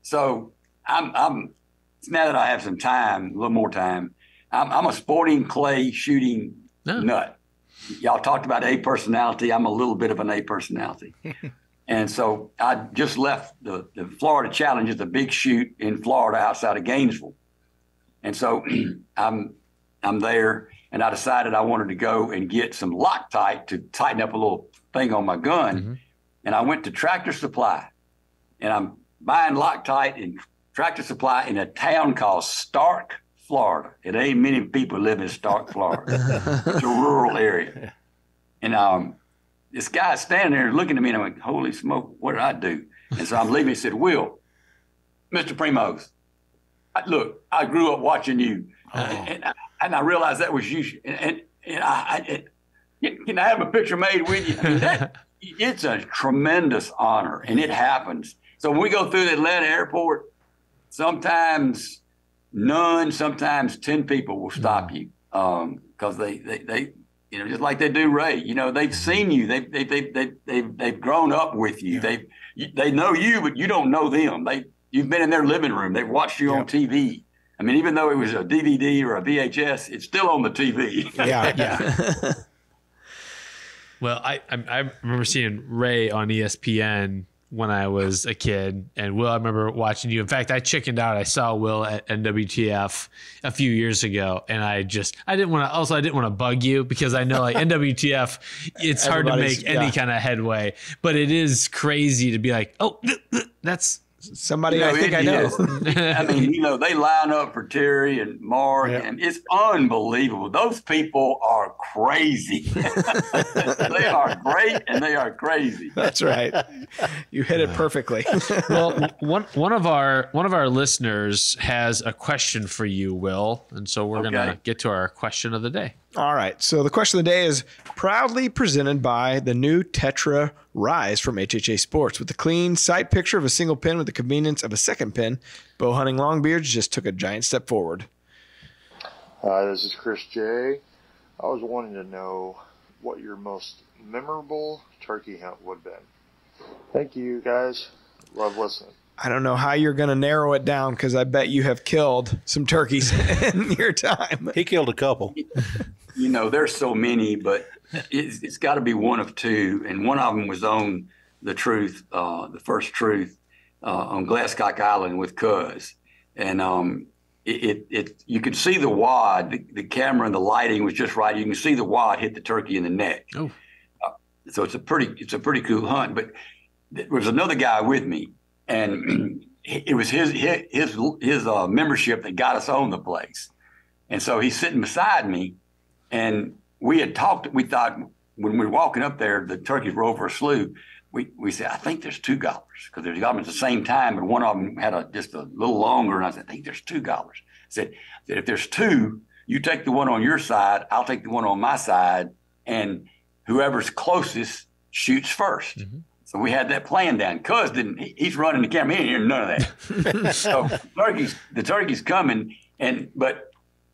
So I'm now that I have some time, a little more time, I'm a sporting clay shooting nut. Y'all talked about A personality. I'm a little bit of an A personality. And so I just left the Florida Challenge. It's a big shoot in Florida outside of Gainesville. And so I'm there, and I decided I wanted to go and get some Loctite to tighten up a little thing on my gun. Mm-hmm. And I went to Tractor Supply, and I'm buying Loctite and Tractor Supply in a town called Stark, Florida. It ain't many people live in Stark, Florida. It's a rural area. And this guy's standing there looking at me, and I'm like, holy smoke, what did I do? And so I'm leaving. He said, Will, Mr. Primos, look, I grew up watching you. And I realized that was you. And can I have a picture made with you? I mean, it's a tremendous honor, and it happens. So when we go through the Atlanta airport, sometimes none, sometimes 10 people will stop you because they just like they do Ray. They've seen you. They've grown up with you. They know you, but you don't know them. You've been in their living room. They've watched you on TV. I mean, even though it was a DVD or a VHS, it's still on the TV. Well, I remember seeing Ray on ESPN when I was a kid. And Will, I remember watching you. In fact, I chickened out. I saw Will at NWTF a few years ago, and I didn't want to bug you because I know like NWTF, it's hard to make any kind of headway, but it is crazy to be like, oh, that's somebody I think I know. I mean, they line up for Terry and Mark, and it's unbelievable. Those people are crazy. They are great, and they are crazy. That's right. You hit it perfectly. Well, one of our listeners has a question for you, Will, and so we're gonna get to our question of the day. All right. So the question of the day is proudly presented by the new Tetra Rise from HHA Sports. With the clean sight picture of a single pin with the convenience of a second pin, bow hunting Longbeards just took a giant step forward. Hi, this is Chris J. I was wanting to know what your most memorable turkey hunt would have been. Thank you, guys. Love listening. I don't know how you're going to narrow it down because I bet you have killed some turkeys in your time. He killed a couple. There's so many, but it's got to be one of two. And one of them was on the Truth, the first Truth on Glasscock Island with Kush. And you could see the wad, the camera and the lighting was just right. You can see the wad hit the turkey in the neck. Oh. So it's a pretty cool hunt. But there was another guy with me, and it was his membership that got us on the place. And so he's sitting beside me, and we had talked. We thought when we were walking up there, the turkeys were over a slough. We said, I think there's two gobblers, because there's got them at the same time, but one of them had just a little longer. And I said, I think there's two gobblers. I said, if there's two, you take the one on your side, I'll take the one on my side, and whoever's closest shoots first. Mm-hmm. So we had that plan down. Cuz he's running the camera. He ain't hearing none of that. So the turkey's coming, but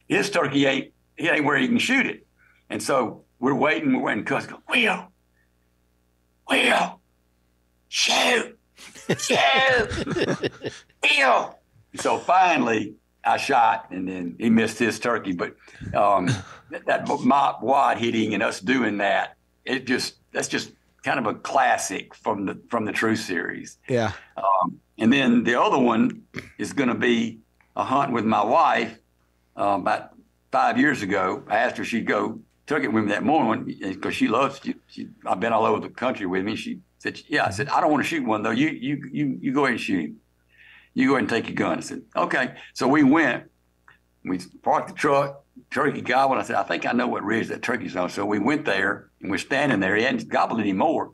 his turkey ain't where he can shoot it. And so we're waiting. Cuz goes, Will, shoot. Will. So finally I shot, and then he missed his turkey. But that mop wad hitting and us doing that, that's just kind of a classic from the True series. Yeah. And then the other one is going to be a hunt with my wife. About 5 years ago, I asked her if she'd go turkey with me that morning because she loves. I've been all over the country with me. She said, "Yeah." I said, "I don't want to shoot one though. You go ahead and shoot him. You go ahead and take your gun." I said, "Okay." So we went. We parked the truck. Turkey gobbled. I said, I think I know what ridge that turkey's on. So we went there, and we're standing there. He hadn't gobbled anymore.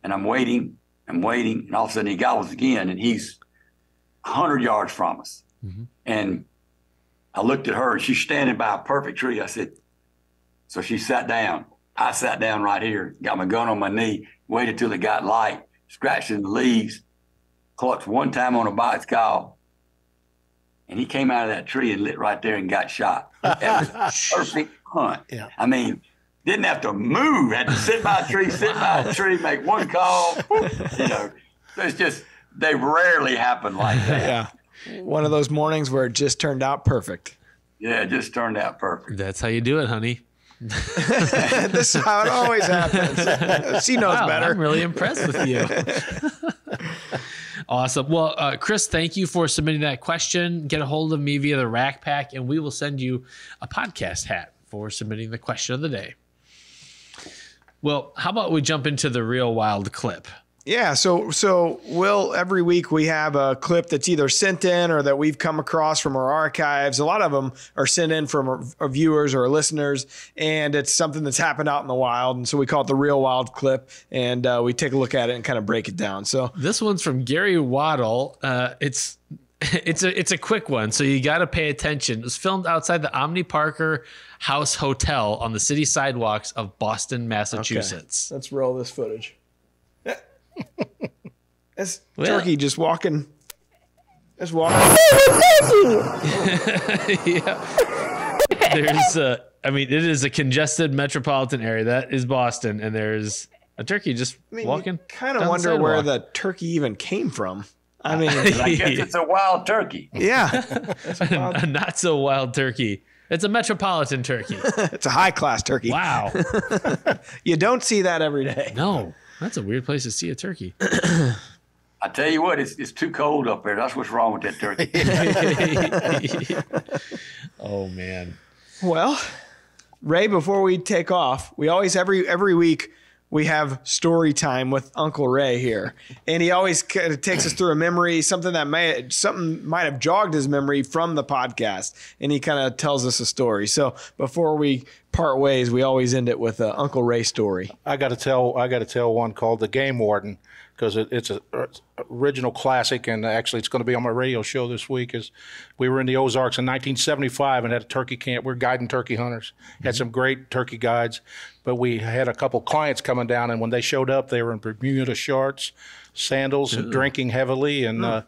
And I'm waiting, and all of a sudden he gobbles again, and he's 100 yards from us. Mm-hmm. And I looked at her, and she's standing by a perfect tree. I said, so she sat down. I sat down right here, got my gun on my knee, waited till it got light, scratched in the leaves, clutched one time on a box call. And he came out of that tree and lit right there and got shot. That was a perfect hunt. Yeah. I mean, didn't have to move. Had to sit by a tree, make one call. It's just, they rarely happen like that. Yeah. One of those mornings where it just turned out perfect. Yeah, it just turned out perfect. That's how you do it, honey. This is how it always happens. She knows better. I'm really impressed with you. Awesome. Well, Chris, thank you for submitting that question. Get a hold of me via the Rack Pack, and we will send you a podcast hat for submitting the question of the day. Well, how about we jump into the Real Wild clip? Yeah, so Will, every week we have a clip that's either sent in or that we've come across from our archives. A lot of them are sent in from our viewers or our listeners, and it's something that's happened out in the wild. And so we call it the Real Wild clip, and we take a look at it and kind of break it down. So this one's from Gary Waddle. It's a quick one, so you got to pay attention. It was filmed outside the Omni Parker House Hotel on the city sidewalks of Boston, Massachusetts. Okay. Let's roll this footage. That's turkey just walking. Just walking. Yeah. There's it is a congested metropolitan area. That is Boston, and there's a turkey just walking. Kind of wonder where the turkey even came from. I mean, I guess it's a wild turkey. Yeah. A not so wild turkey. It's a metropolitan turkey. It's a high class turkey. Wow. You don't see that every day. No. That's a weird place to see a turkey. I tell you what, it's too cold up there. That's what's wrong with that turkey. Oh man. Well, Ray, before we take off, we always every week we have story time with Uncle Ray here, and he always kind of takes us through a memory, something might have jogged his memory from the podcast, and he kind of tells us a story. So before we part ways, we always end it with an Uncle Ray story. I got to tell one called The Game Warden, because it's a original classic, and actually it's going to be on my radio show this week. Is we were in the Ozarks in 1975 and had a turkey camp. We're guiding turkey hunters, had some great turkey guides, but we had a couple clients coming down, and when they showed up, they were in Bermuda shorts, sandals, and drinking heavily, and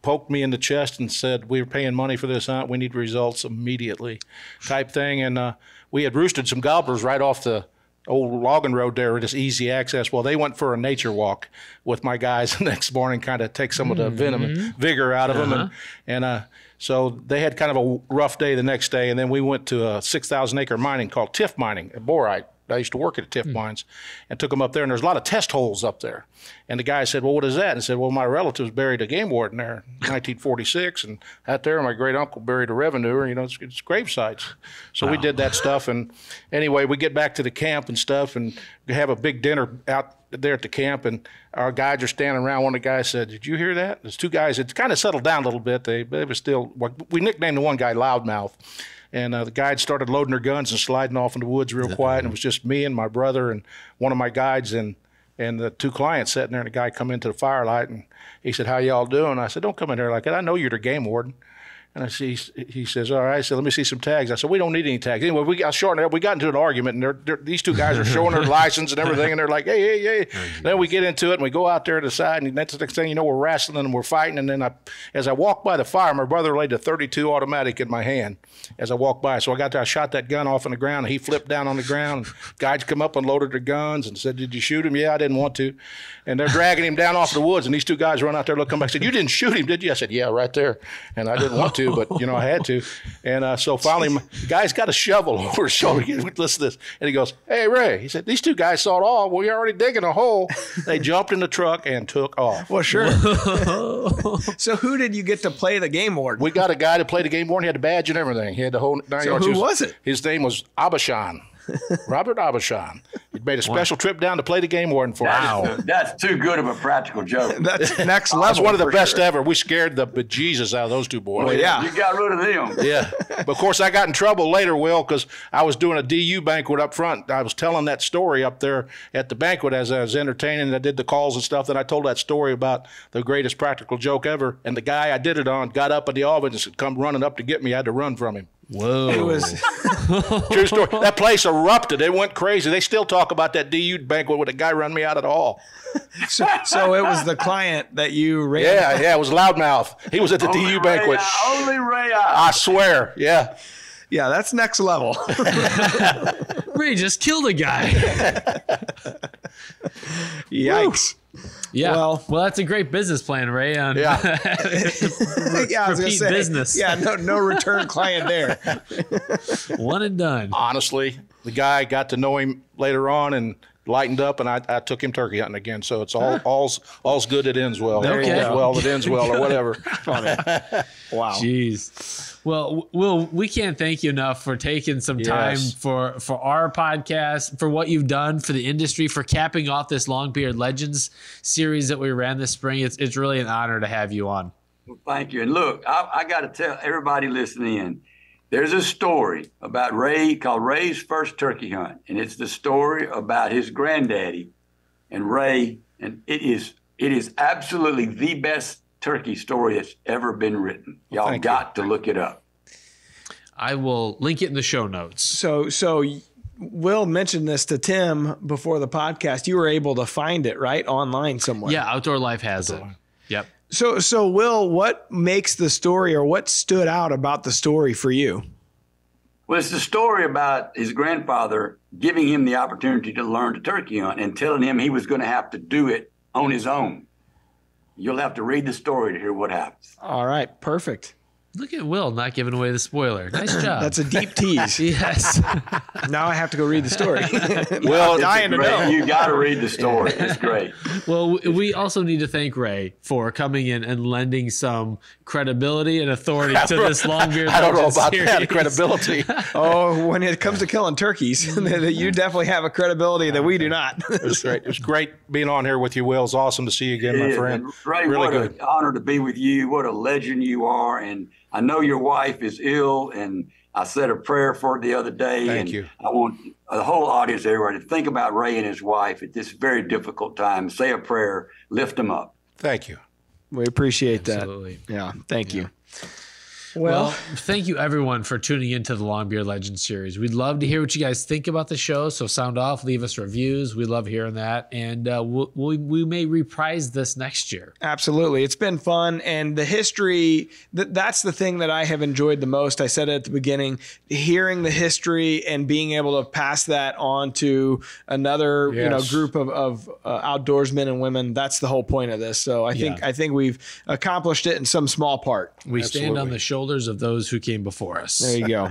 poked me in the chest and said, "We were paying money for this hunt. We need results immediately," type thing. And we had roosted some gobblers right off the old logging road there, just easy access. Well, they went for a nature walk with my guys the next morning, kind of take some of the venom and vigor out of them. And so they had kind of a rough day the next day. And then we went to a 6,000 acre mining called Tiff Mining at Borite. I used to work at Tiff Mines, and took them up there, and there's a lot of test holes up there. And the guy said, "Well, what is that?" And I said, "Well, my relatives buried a game warden there in 1946, and out there my great uncle buried a revenuer. You know, it's grave sites." So we did that stuff, and anyway, we get back to the camp and stuff, and we have a big dinner out there at the camp, and our guys are standing around. One of the guys said, "Did you hear that?" There's two guys. It's kind of settled down a little bit. They were still. We nicknamed the one guy Loudmouth. And the guides started loading their guns and sliding off in the woods real quiet. And it was just me and my brother and one of my guides and the two clients sitting there. And the guy come into the firelight, and he said, "How y'all doing?" I said, "Don't come in here like that. I know you're the game warden." And he says, "All right." I said, "Let me see some tags." I said, "We don't need any tags." Anyway, we got into an argument, and these two guys are showing their license and everything, and they're like, hey. Then we get into it, and we go out there to the side, and that's the next thing you know, we're wrestling and we're fighting. And then as I walked by the fire, my brother laid a .32 automatic in my hand as I walked by. So I got there, I shot that gun off on the ground, and he flipped down on the ground. And guys come up and loaded their guns and said, "Did you shoot him?" "Yeah, I didn't want to." And they're dragging him down off the woods, and these two guys run out there, looking back, said, "You didn't shoot him, did you?" I said, "Yeah, right there." And I didn't want to, but I had to. And so finally, the guy's got a shovel over his shoulder. Listen to this. And he goes, "Hey, Ray," he said, "these two guys saw it all. Well, you're already digging a hole." They jumped in the truck and took off. Well, sure. So who did you get to play the game warden? We got a guy to play the game warden. He had a badge and everything. He had the whole 9 yards. So who was it? His name was Abashan. Robert Abashan. He made a special trip down to play the game warden for us. That's too good of a practical joke. That's next level. That's one of the best ever. We scared the bejesus out of those two boys. Well, yeah. You got rid of them. Yeah. But of course, I got in trouble later, Will, because I was doing a DU banquet up front. I was telling that story up there at the banquet as I was entertaining, and I did the calls and stuff. Then I told that story about the greatest practical joke ever. And the guy I did it on got up in the audience and come running up to get me. I had to run from him. Whoa. It was True story. That place erupted. It went crazy. They still talk about that DU banquet where the guy run me out of the hall. so it was the client that you ran. Yeah, it was Loudmouth. He was at the DU banquet. Only Ray. I swear. Yeah. Yeah, that's next level. Ray just killed a guy. Yikes. Yeah. Well, that's a great business plan, Ray. On yeah, I was gonna say, business. Yeah, no return client there. One and done. Honestly, the guy got to know him later on and lightened up, and I took him turkey hunting again. So it's all's good that ends well. Okay. All's well that ends well, or whatever. Funny. Wow. Jeez. Well, Will, we can't thank you enough for taking some time for our podcast, for what you've done for the industry, for capping off this Longbeard Legends series that we ran this spring. It's really an honor to have you on. Well, thank you. And look, I got to tell everybody listening in, there's a story about Ray called Ray's First Turkey Hunt, and it's the story about his granddaddy and Ray, and it is absolutely the best turkey story that's ever been written. Y'all got to look it up. I will link it in the show notes. So Will mentioned this to Tim before the podcast. You were able to find it, right? Online somewhere. Yeah, Outdoor Life has it. Yep. So Will, what makes the story, or what stood out about the story for you? Well, it's the story about his grandfather giving him the opportunity to learn to turkey hunt and telling him he was going to have to do it on his own. You'll have to read the story to hear what happens. All right. Perfect. Look at Will not giving away the spoiler. Nice job. That's a deep tease. Yes. Now I have to go read the story. Well, dying to know. You got to read the story. It's great. Well, we also need to thank Ray for coming in and lending some credibility and authority to this Longbeard Legends I don't know about series. that credibility. Oh, when it comes to killing turkeys, you definitely have a credibility that we do not. It was great. It was great being on here with you, Will. It's awesome to see you again, my friend. Ray, Really what good. an honor to be with you. What a legend you are. And I know your wife is ill, and I said a prayer for her the other day. Thank and you. I want the whole audience everywhere to think about Ray and his wife at this very difficult time. Say a prayer, lift them up. Thank you. We appreciate Absolutely. that. Yeah, thank you. Well, thank you everyone for tuning into the Longbeard Legends series. We'd love to hear what you guys think about the show. So sound off, leave us reviews. We love hearing that. And we may reprise this next year. Absolutely. It's been fun. And the history, that's the thing that I have enjoyed the most. I said it at the beginning, hearing the history and being able to pass that on to another group of outdoorsmen and women. That's the whole point of this. So I think we've accomplished it in some small part. We stand on the shoulders of those who came before us. There you go.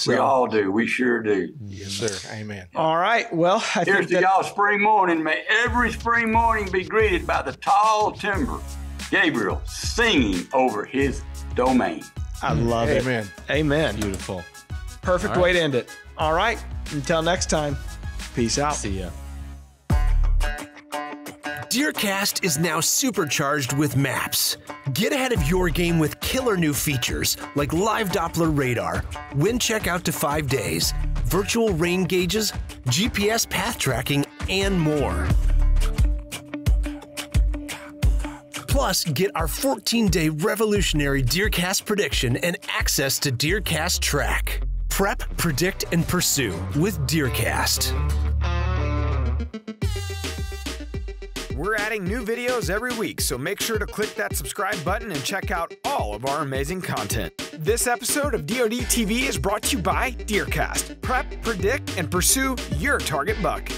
We all do. We sure do. Yes, sir. Amen. All right. Well, Here's to y'all spring morning. May every spring morning be greeted by the tall timber, Gabriel, singing over his domain. I love it. Amen. Amen. Beautiful. Perfect way to end it. All right. Until next time, peace out. See ya. DeerCast is now supercharged with maps. Get ahead of your game with killer new features like live Doppler radar, wind check out to 5 days, virtual rain gauges, GPS path tracking, and more. Plus, get our 14-day revolutionary DeerCast prediction and access to DeerCast Track. Prep, predict, and pursue with DeerCast. We're adding new videos every week, so make sure to click that subscribe button and check out all of our amazing content. This episode of DoD TV is brought to you by DeerCast. Prep, predict, and pursue your target buck.